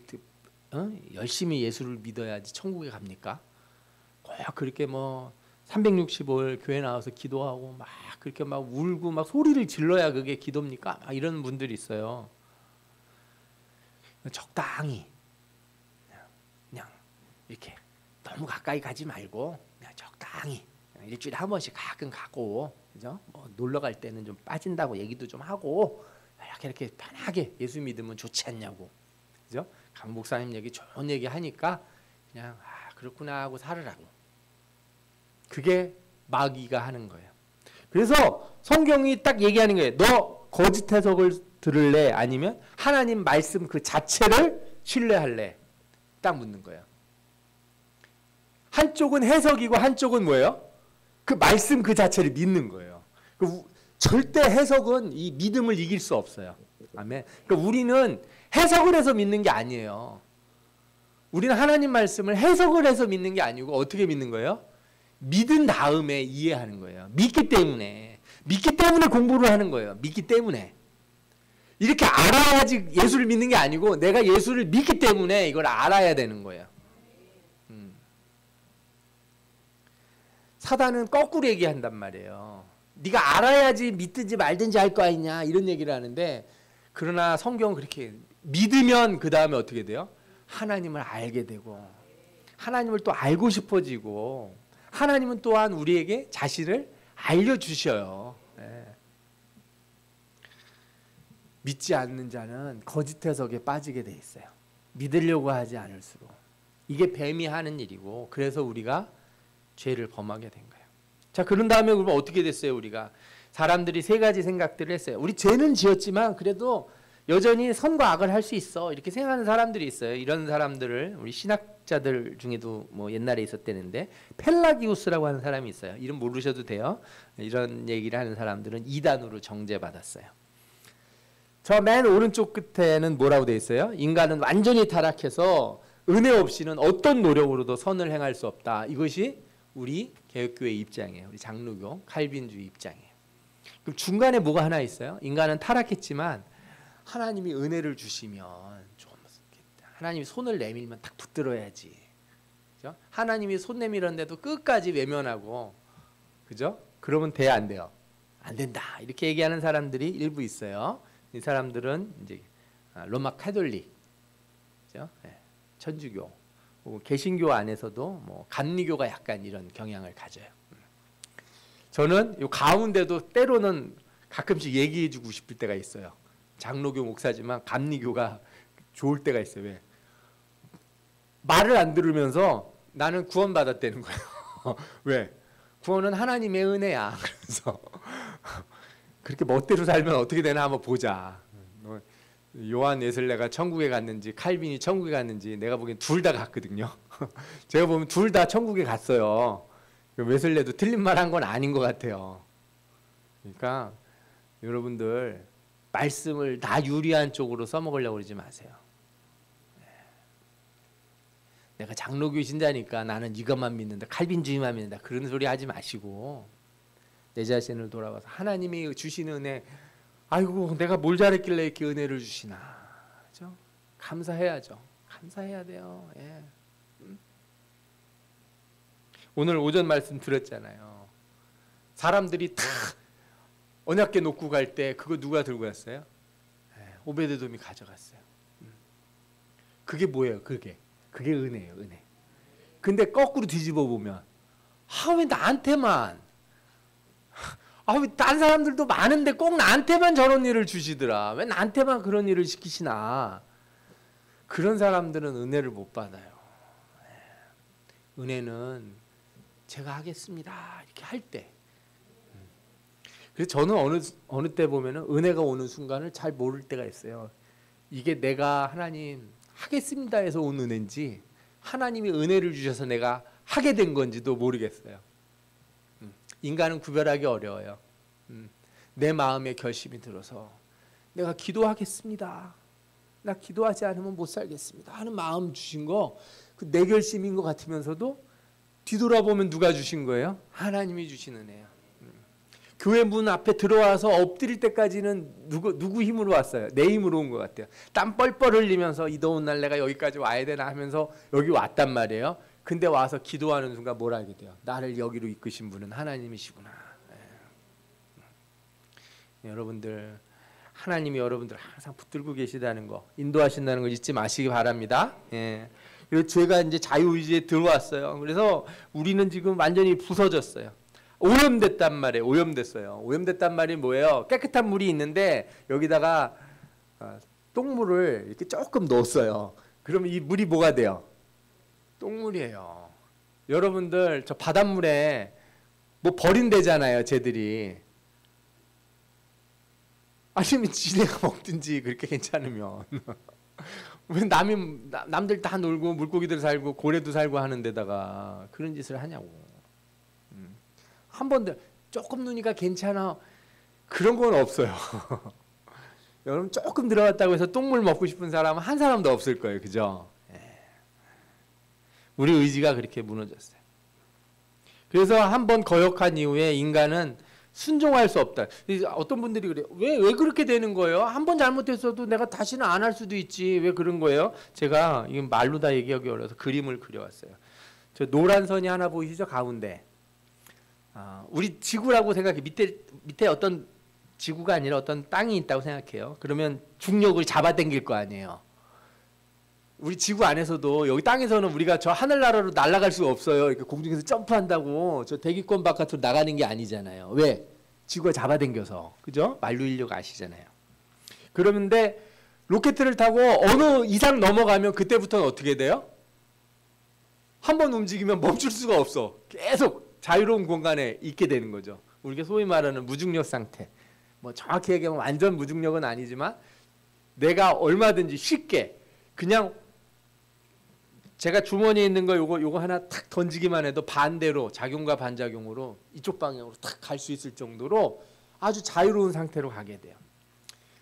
열심히 예수를 믿어야지 천국에 갑니까? 꼭 그렇게 뭐 365일 교회 나와서 기도하고 막 그렇게 막 울고 막 소리를 질러야 그게 기도입니까? 막 이런 분들이 있어요. 적당히 그냥 이렇게 너무 가까이 가지 말고 그냥 적당히 그냥 일주일에 한 번씩 가끔 가고, 그죠? 뭐 놀러 갈 때는 좀 빠진다고 얘기도 좀 하고 이렇게 편하게 예수 믿으면 좋지 않냐고, 그죠? 강 목사님 얘기 좋은 얘기 하니까 그냥 그렇구나 하고 살으라고. 그게 마귀가 하는 거예요. 그래서 성경이 딱 얘기하는 거예요. 너 거짓 해석을 들을래? 아니면 하나님 말씀 그 자체를 신뢰할래? 딱 묻는 거예요. 한쪽은 해석이고 한쪽은 뭐예요? 그 말씀 그 자체를 믿는 거예요. 절대 해석은 이 믿음을 이길 수 없어요. 아멘. 그러니까 우리는 해석을 해서 믿는 게 아니에요. 우리는 하나님 말씀을 해석을 해서 믿는 게 아니고 어떻게 믿는 거예요? 믿은 다음에 이해하는 거예요. 믿기 때문에 공부를 하는 거예요. 믿기 때문에. 이렇게 알아야지 예수를 믿는 게 아니고 내가 예수를 믿기 때문에 이걸 알아야 되는 거예요. 사단은 거꾸로 얘기한단 말이에요. 네가 알아야지 믿든지 말든지 할 거 아니냐 이런 얘기를 하는데, 그러나 성경은 그렇게 믿으면 그 다음에 어떻게 돼요? 하나님을 알게 되고 하나님을 또 알고 싶어지고 하나님은 또한 우리에게 자신을 알려주셔요. 네. 믿지 않는 자는 거짓 해석에 빠지게 돼 있어요. 믿으려고 하지 않을수록. 이게 뱀이 하는 일이고, 그래서 우리가 죄를 범하게 된 거예요. 자, 그런 다음에 그러면 어떻게 됐어요? 우리가 사람들이 세 가지 생각들을 했어요. 우리 죄는 지었지만 그래도 여전히 선과 악을 할 수 있어, 이렇게 생각하는 사람들이 있어요. 이런 사람들을 우리 신학자들 중에도 뭐 옛날에 있었대는데 펠라기우스라고 하는 사람이 있어요. 이름 모르셔도 돼요. 이런 얘기를 하는 사람들은 이단으로 정죄받았어요. 저 맨 오른쪽 끝에는 뭐라고 되어 있어요? 인간은 완전히 타락해서 은혜 없이는 어떤 노력으로도 선을 행할 수 없다. 이것이 우리 개혁교회 입장이에요. 우리 장로교 칼빈주의 입장이에요. 그럼 중간에 뭐가 하나 있어요? 인간은 타락했지만 하나님이 은혜를 주시면 좀 하나님이 손을 내밀면 딱 붙들어야지. 그죠? 하나님이 손 내밀었는데도 끝까지 외면하고, 그죠? 그러면 돼, 안 돼요? 안 된다. 이렇게 얘기하는 사람들이 일부 있어요. 이 사람들은 이제 로마 카톨릭, 그죠? 네. 천주교, 개신교 안에서도 뭐 감리교가 약간 이런 경향을 가져요. 저는 요 가운데도 때로는 가끔씩 얘기해주고 싶을 때가 있어요. 장로교 목사지만 감리교가 좋을 때가 있어요. 왜? 말을 안 들으면서 나는 구원받았다는 거예요. 왜? 구원은 하나님의 은혜야. 그래서 그렇게 멋대로 살면 어떻게 되나 한번 보자. 요한 웨슬레가 천국에 갔는지 칼빈이 천국에 갔는지 내가 보기엔 둘 다 갔거든요. 제가 보면 둘 다 천국에 갔어요. 웨슬레도 틀린 말 한 건 아닌 것 같아요. 그러니까 여러분들 말씀을 다 유리한 쪽으로 써먹으려고 그러지 마세요. 내가 장로교 신자니까 나는 이것만 믿는다, 칼빈주의만 믿는다, 그런 소리 하지 마시고 내 자신을 돌아봐서 하나님이 주시는 은혜, 아이고 내가 뭘 잘했길래 이렇게 은혜를 주시나, 그죠? 감사해야죠. 감사해야 돼요. 예. 오늘 오전 말씀 들었잖아요. 사람들이 다 언약궤 놓고 갈 때 그거 누가 들고 갔어요? 오베드돔이 가져갔어요. 그게 뭐예요? 그게 은혜예요. 은혜. 근데 거꾸로 뒤집어 보면 왜 나한테만, 왜 다른 사람들도 많은데 꼭 나한테만 저런 일을 주시더라, 왜 나한테만 그런 일을 시키시나, 그런 사람들은 은혜를 못 받아요. 은혜는 제가 하겠습니다 이렇게 할 때. 그래서 저는 어느 때 보면은 은혜가 오는 순간을 잘 모를 때가 있어요. 이게 내가 하나님 하겠습니다 해서 온 은혜인지 하나님이 은혜를 주셔서 내가 하게 된 건지도 모르겠어요. 인간은 구별하기 어려워요. 내 마음에 결심이 들어서 내가 기도하겠습니다, 나 기도하지 않으면 못 살겠습니다 하는 마음 주신 거, 그 내 결심인 것 같으면서도 뒤돌아보면 누가 주신 거예요? 하나님이 주신 은혜예요. 교회 문 앞에 들어와서 엎드릴 때까지는 누구 힘으로 왔어요? 내 힘으로 온 것 같아요. 땀 뻘뻘 흘리면서 이 더운 날 내가 여기까지 와야 되나 하면서 여기 왔단 말이에요. 근데 와서 기도하는 순간 뭘 알게 돼요? 나를 여기로 이끄신 분은 하나님이시구나. 여러분들, 하나님이 여러분들 항상 붙들고 계시다는 거, 인도하신다는 거 잊지 마시기 바랍니다. 그래서 죄가 이제 자유의지에 들어왔어요. 그래서 우리는 지금 완전히 부서졌어요. 오염됐단 말이에요. 오염됐어요. 오염됐단 말이 뭐예요? 깨끗한 물이 있는데 여기다가 똥물을 이렇게 조금 넣었어요. 그러면 이 물이 뭐가 돼요? 똥물이에요. 여러분들 저 바닷물에 뭐 버린대잖아요, 쟤들이. 아니면 지네가 먹든지 그렇게 괜찮으면. 왜 남들 다 놀고 물고기들 살고 고래도 살고 하는 데다가 그런 짓을 하냐고. 한 번도 조금 누니까 괜찮아 그런 건 없어요. 여러분 조금 들어갔다고 해서 똥물 먹고 싶은 사람은 한 사람도 없을 거예요. 그죠? 우리 의지가 그렇게 무너졌어요. 그래서 한 번 거역한 이후에 인간은 순종할 수 없다. 어떤 분들이 그래요. 왜 그렇게 되는 거예요? 한 번 잘못했어도 내가 다시는 안 할 수도 있지. 왜 그런 거예요? 제가 이건 말로 다 얘기하기 어려워서 그림을 그려왔어요. 저 노란 선이 하나 보이시죠? 가운데. 우리 지구라고 생각해. 밑에 어떤 지구가 아니라 어떤 땅이 있다고 생각해요. 그러면 중력을 잡아당길 거 아니에요. 우리 지구 안에서도 여기 땅에서는 우리가 저 하늘나라로 날아갈 수가 없어요. 이렇게 공중에서 점프한다고 저 대기권 바깥으로 나가는 게 아니잖아요. 왜? 지구가 잡아당겨서. 그죠? 만류 인력 아시잖아요. 그러는데 로켓을 타고 어느 이상 넘어가면 그때부터는 어떻게 돼요? 한 번 움직이면 멈출 수가 없어. 계속 자유로운 공간에 있게 되는 거죠. 우리가 소위 말하는 무중력 상태. 뭐 정확히 얘기하면 완전 무중력은 아니지만 내가 얼마든지 쉽게 그냥 제가 주머니에 있는 거 요거 하나 탁 던지기만 해도 반대로 작용과 반작용으로 이쪽 방향으로 탁 갈 수 있을 정도로 아주 자유로운 상태로 가게 돼요.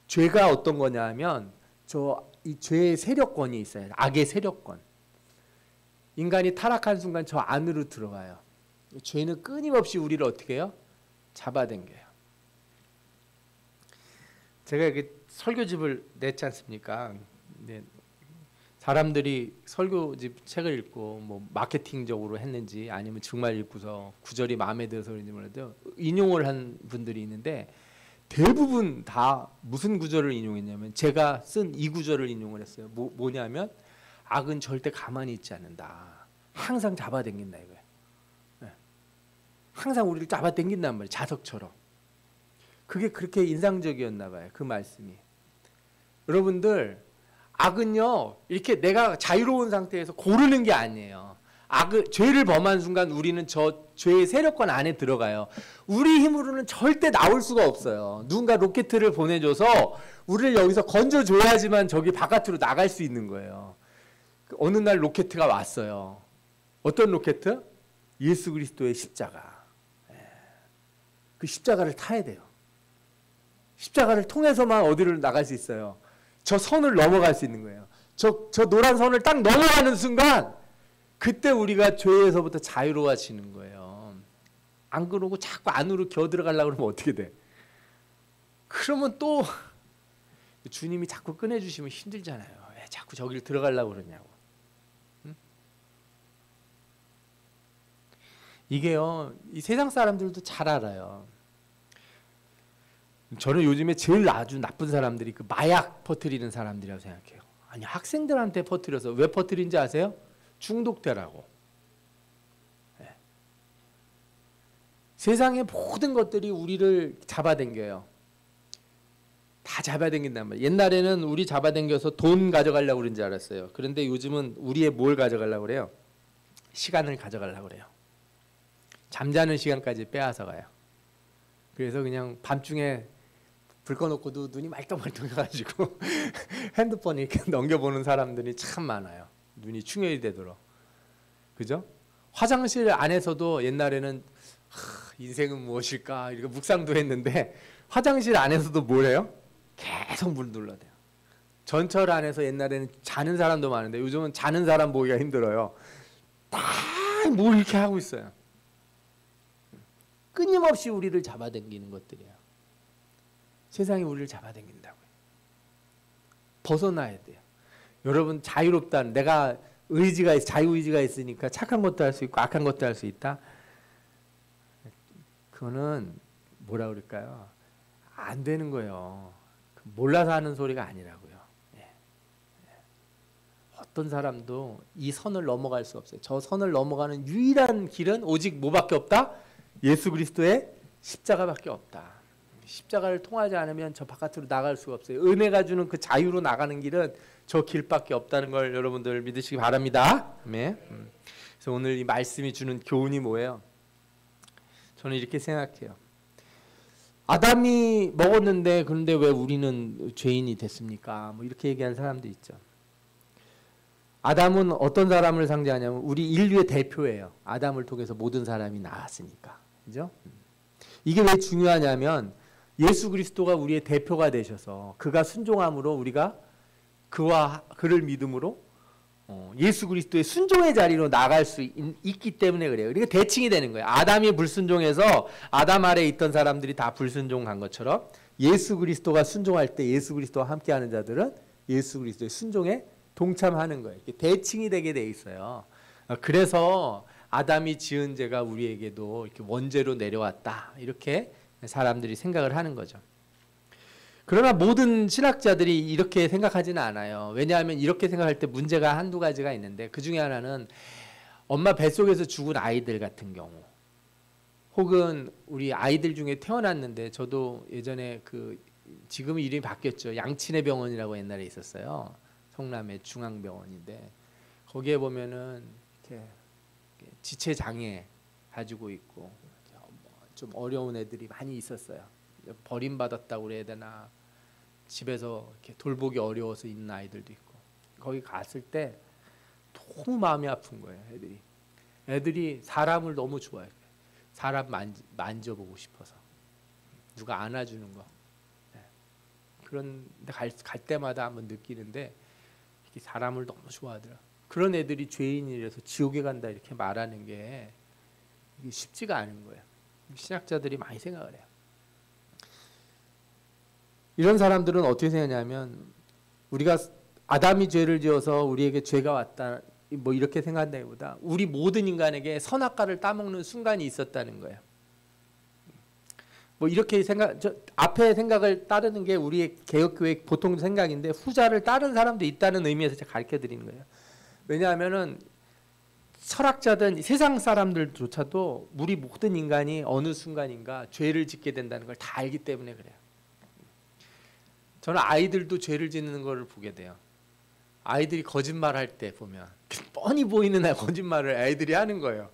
죄가 어떤 거냐 하면 이 죄의 세력권이 있어요. 악의 세력권. 인간이 타락한 순간 저 안으로 들어가요. 죄는 끊임없이 우리를 어떻게 해요? 잡아당겨요. 제가 이렇게 설교집을 냈지 않습니까? 네. 사람들이 설교집 책을 읽고 뭐 마케팅적으로 했는지 아니면 정말 읽고서 구절이 마음에 들어서 그런지 몰라도 인용을 한 분들이 있는데 대부분 다 무슨 구절을 인용했냐면 제가 쓴 이 구절을 인용을 했어요. 뭐냐면 악은 절대 가만히 있지 않는다. 항상 잡아당긴다 이거예요. 네. 항상 우리를 잡아당긴단 말이에요. 자석처럼. 그게 그렇게 인상적이었나 봐요. 그 말씀이. 여러분들 악은요 이렇게 내가 자유로운 상태에서 고르는 게 아니에요. 죄를 범한 순간 우리는 저 죄의 세력권 안에 들어가요. 우리 힘으로는 절대 나올 수가 없어요. 누군가 로켓을 보내줘서 우리를 여기서 건져줘야지만 저기 바깥으로 나갈 수 있는 거예요. 어느 날 로켓가 왔어요. 어떤 로켓? 예수 그리스도의 십자가. 그 십자가를 타야 돼요. 십자가를 통해서만 어디를 나갈 수 있어요. 저 선을 넘어갈 수 있는 거예요. 저 노란 선을 딱 넘어가는 순간 그때 우리가 죄에서부터 자유로워지는 거예요. 안 그러고 자꾸 안으로 겨들어가려고 그러면 어떻게 돼? 그러면 또 주님이 자꾸 꺼내주시면 힘들잖아요. 왜 자꾸 저기를 들어가려고 그러냐고. 응? 이게요. 이 세상 사람들도 잘 알아요. 저는 요즘에 제일 아주 나쁜 사람들이 그 마약 퍼뜨리는 사람들이라고 생각해요. 아니 학생들한테 퍼뜨려서 왜 퍼뜨린지 아세요? 중독되라고. 네. 세상의 모든 것들이 우리를 잡아당겨요. 다 잡아당긴단 말이에요. 옛날에는 우리 잡아당겨서 돈 가져가려고 그런 줄 알았어요. 그런데 요즘은 우리의 뭘 가져가려고 그래요? 시간을 가져가려고 그래요. 잠자는 시간까지 빼앗아 가요. 그래서 그냥 밤중에 불 꺼놓고도 눈이 말똥말똥해가지고 핸드폰 이렇게 넘겨보는 사람들이 참 많아요. 눈이 충혈이 되도록. 그죠? 화장실 안에서도 옛날에는 인생은 무엇일까 이렇게 묵상도 했는데 화장실 안에서도 뭘 해요? 계속 물 눌러대요. 전철 안에서 옛날에는 자는 사람도 많은데 요즘은 자는 사람 보기가 힘들어요. 다 뭘 이렇게 하고 있어요. 끊임없이 우리를 잡아당기는 것들이에요. 세상이 우리를 잡아당긴다고요. 벗어나야 돼요. 여러분 자유롭다는 내가 자유의지가 있으니까 착한 것도 할 수 있고 악한 것도 할 수 있다. 그거는 뭐라 그럴까요? 안 되는 거예요. 몰라서 하는 소리가 아니라고요. 어떤 사람도 이 선을 넘어갈 수 없어요. 저 선을 넘어가는 유일한 길은 오직 뭐밖에 없다? 예수 그리스도의 십자가밖에 없다. 십자가를 통하지 않으면 저 바깥으로 나갈 수가 없어요. 은혜가 주는 그 자유로 나가는 길은 저 길밖에 없다는 걸 여러분들 믿으시기 바랍니다. 네. 그래서 오늘 이 말씀이 주는 교훈이 뭐예요? 저는 이렇게 생각해요. 아담이 먹었는데 그런데 왜 우리는 죄인이 됐습니까? 뭐 이렇게 얘기하는 사람도 있죠. 아담은 어떤 사람을 상징하냐면 우리 인류의 대표예요. 아담을 통해서 모든 사람이 나왔으니까. 그죠? 이게 왜 중요하냐면 예수 그리스도가 우리의 대표가 되셔서 그가 순종함으로 우리가 그를 믿음으로 예수 그리스도의 순종의 자리로 나갈 수 있기 때문에 그래요. 그러니까 대칭이 되는 거예요. 아담이 불순종해서 아담 아래에 있던 사람들이 다 불순종한 것처럼 예수 그리스도가 순종할 때 예수 그리스도와 함께하는 자들은 예수 그리스도의 순종에 동참하는 거예요. 이렇게 대칭이 되게 돼 있어요. 그래서 아담이 지은 죄가 우리에게도 이렇게 원죄로 내려왔다. 이렇게 사람들이 생각을 하는 거죠. 그러나 모든 신학자들이 이렇게 생각하지는 않아요. 왜냐하면 이렇게 생각할 때 문제가 한두 가지가 있는데 그 중에 하나는 엄마 뱃속에서 죽은 아이들 같은 경우 혹은 우리 아이들 중에 태어났는데 저도 예전에 지금은 이름이 바뀌었죠. 양친의 병원이라고 옛날에 있었어요. 성남의 중앙병원인데 거기에 보면은 이렇게 지체 장애 가지고 있고 좀 어려운 애들이 많이 있었어요. 버림받았다고 그래야 되나 집에서 이렇게 돌보기 어려워서 있는 아이들도 있고 거기 갔을 때 너무 마음이 아픈 거예요. 애들이 사람을 너무 좋아해요. 사람 만져보고 싶어서 누가 안아주는 거. 그런데 갈 때마다 한번 느끼는데 사람을 너무 좋아하더라. 그런 애들이 죄인이라서 지옥에 간다 이렇게 말하는 게 이게 쉽지가 않은 거예요. 신학자들이 많이 생각을 해요. 이런 사람들은 어떻게 생각하냐면 우리가 아담이 죄를 지어서 우리에게 죄가 왔다 뭐 이렇게 생각한다기보다 우리 모든 인간에게 선악과를 따먹는 순간이 있었다는 거예요. 뭐 이렇게 앞에 생각을 따르는 게 우리의 개혁교회 보통 생각인데 후자를 따른 사람도 있다는 의미에서 제가 가르쳐 드리는 거예요. 왜냐하면은 철학자든 세상 사람들조차도 우리 모든 인간이 어느 순간인가 죄를 짓게 된다는 걸 다 알기 때문에 그래요. 저는 아이들도 죄를 짓는 걸 보게 돼요. 아이들이 거짓말할 때 보면 뻔히 보이는 거짓말을 아이들이 하는 거예요.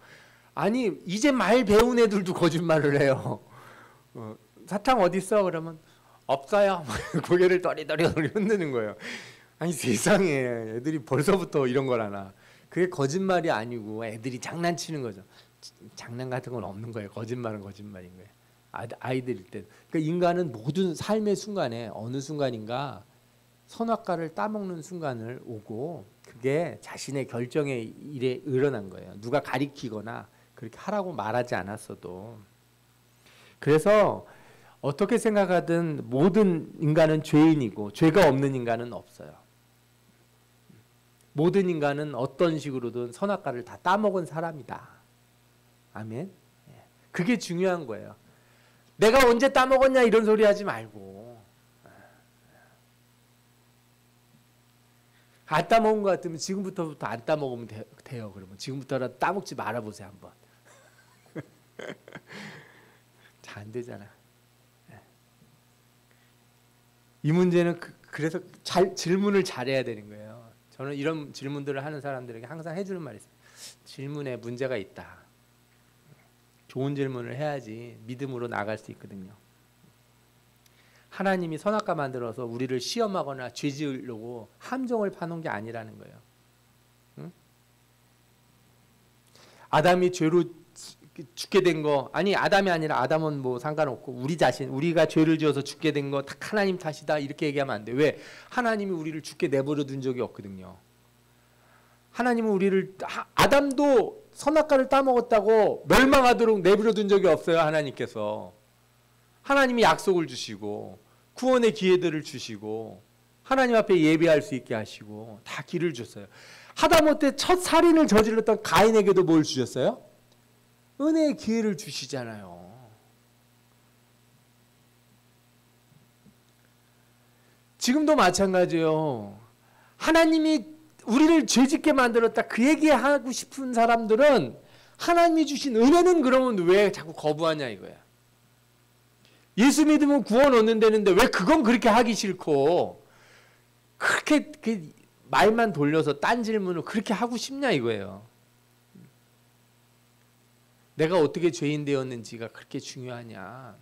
아니 이제 말 배운 애들도 거짓말을 해요. 사탕 어디 있어? 그러면 없어요. 고개를 떠리떠리 흔드는 거예요. 아니 세상에 애들이 벌써부터 이런 걸 하나. 그게 거짓말이 아니고 애들이 장난치는 거죠. 장난 같은 건 없는 거예요. 거짓말은 거짓말인 거예요. 아이들일 때. 그러니까 인간은 모든 삶의 순간에 어느 순간인가 선악과를 따먹는 순간을 오고 그게 자신의 결정의 일에 일어난 거예요. 누가 가리키거나 그렇게 하라고 말하지 않았어도. 그래서 어떻게 생각하든 모든 인간은 죄인이고 죄가 없는 인간은 없어요. 모든 인간은 어떤 식으로든 선악과를 다 따먹은 사람이다. 아멘. 그게 중요한 거예요. 내가 언제 따먹었냐 이런 소리 하지 말고 안 따먹은 것 같으면 지금부터 안 따먹으면 돼요. 그러면 지금부터라도 따먹지 말아보세요 한번. 잘 안 되잖아. 이 문제는 그래서 질문을 잘해야 되는 거예요. 저는 이런 질문들을 하는 사람들에게 항상 해주는 말이 있어요. 질문에 문제가 있다. 좋은 질문을 해야지 믿음으로 나갈 수 있거든요. 하나님이 선악과 만들어서 우리를 시험하거나 죄 지으려고 함정을 파놓은 게 아니라는 거예요. 응? 아담이 죄로 죽게 된 거 아니 아담이 아니라 아담은 뭐 상관없고 우리 자신 우리가 죄를 지어서 죽게 된 거 다 하나님 탓이다 이렇게 얘기하면 안 돼. 왜? 하나님이 우리를 죽게 내버려 둔 적이 없거든요. 하나님은 우리를 아담도 선악과를 따먹었다고 멸망하도록 내버려 둔 적이 없어요. 하나님께서. 하나님이 약속을 주시고 구원의 기회들을 주시고 하나님 앞에 예배할 수 있게 하시고 다 길을 줬어요. 하다못해 첫 살인을 저질렀던 가인에게도 뭘 주셨어요? 은혜의 기회를 주시잖아요. 지금도 마찬가지예요. 하나님이 우리를 죄짓게 만들었다 그 얘기하고 싶은 사람들은 하나님이 주신 은혜는 그러면 왜 자꾸 거부하냐 이거야. 예수 믿으면 구원 얻는다는데 왜 그건 그렇게 하기 싫고 그렇게 말만 돌려서 딴 질문을 그렇게 하고 싶냐 이거예요. 내가 어떻게 죄인 되었는지가 그렇게 중요하냐.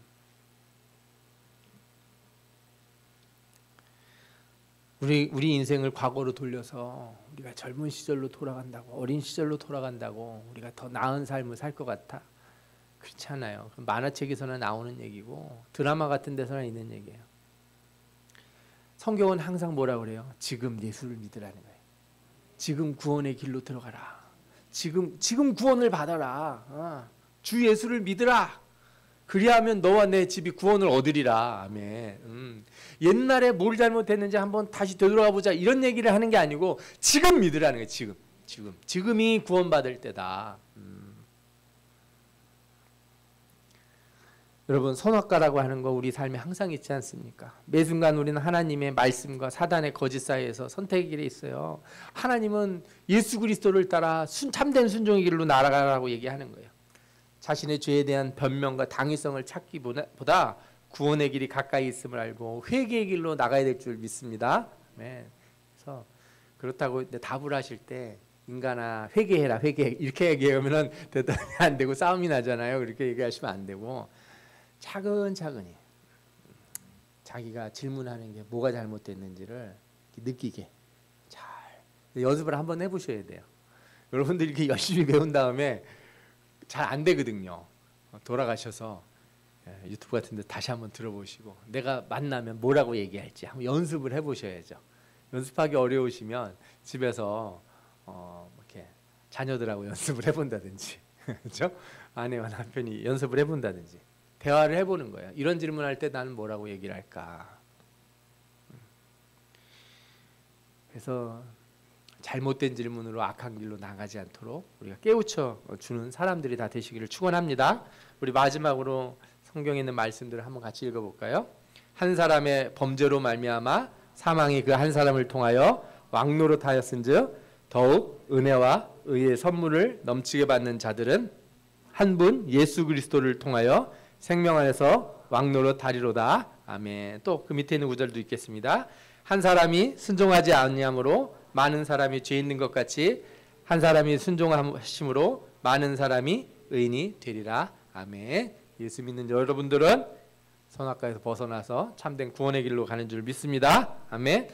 우리 인생을 과거로 돌려서 우리가 젊은 시절로 돌아간다고 어린 시절로 돌아간다고 우리가 더 나은 삶을 살 것 같아? 그렇지 않아요. 만화책에서나 나오는 얘기고 드라마 같은 데서나 있는 얘기예요. 성경은 항상 뭐라 그래요? 지금 예수를 믿으라는 거예요. 지금 구원의 길로 들어가라. 지금 구원을 받아라. 주 예수를 믿으라. 그리하면 너와 내 집이 구원을 얻으리라. 아멘. 옛날에 뭘 잘못했는지 한번 다시 되돌아가 보자 이런 얘기를 하는 게 아니고 지금 믿으라는 거예요. 지금이 구원받을 때다. 여러분 선악과라고 하는 거 우리 삶에 항상 있지 않습니까? 매 순간 우리는 하나님의 말씀과 사단의 거짓 사이에서 선택의 길에 있어요. 하나님은 예수 그리스도를 따라 참된 순종의 길로 나아가라고 얘기하는 거예요. 자신의 죄에 대한 변명과 당위성을 찾기보다 구원의 길이 가까이 있음을 알고 회개의 길로 나가야 될 줄 믿습니다. 네. 그래서 그렇다고 답을 하실 때 인간아 회개해라 회개해 이렇게 얘기하면 대답이 안 되고 싸움이 나잖아요. 그렇게 얘기하시면 안 되고 차근차근히 자기가 질문하는 게 뭐가 잘못됐는지를 느끼게 잘 연습을 한번 해보셔야 돼요. 여러분들 이렇게 열심히 배운 다음에 잘 안 되거든요. 돌아가셔서 유튜브 같은 데 다시 한번 들어보시고 내가 만나면 뭐라고 얘기할지 한번 연습을 해보셔야죠. 연습하기 어려우시면 집에서 이렇게 자녀들하고 연습을 해본다든지 그렇죠? 아내와 남편이 연습을 해본다든지 대화를 해보는 거예요. 이런 질문할 때 나는 뭐라고 얘기를 할까? 그래서 잘못된 질문으로 악한 길로 나가지 않도록 우리가 깨우쳐 주는 사람들이 다 되시기를 축원합니다. 우리 마지막으로 성경에 있는 말씀들을 한번 같이 읽어볼까요? 한 사람의 범죄로 말미암아 사망이 그 한 사람을 통하여 왕노릇하였은즉 더욱 은혜와 의의 선물을 넘치게 받는 자들은 한 분 예수 그리스도를 통하여 생명 안에서 왕노릇 하리로다. 아멘. 또 그 밑에 있는 구절도 있겠습니다. 한 사람이 순종하지 아니함으로 많은 사람이 죄 있는 것 같이 한 사람이 순종하심으로 많은 사람이 의인이 되리라. 아멘. 예수 믿는 여러분들은 선악과에서 벗어나서 참된 구원의 길로 가는 줄 믿습니다. 아멘.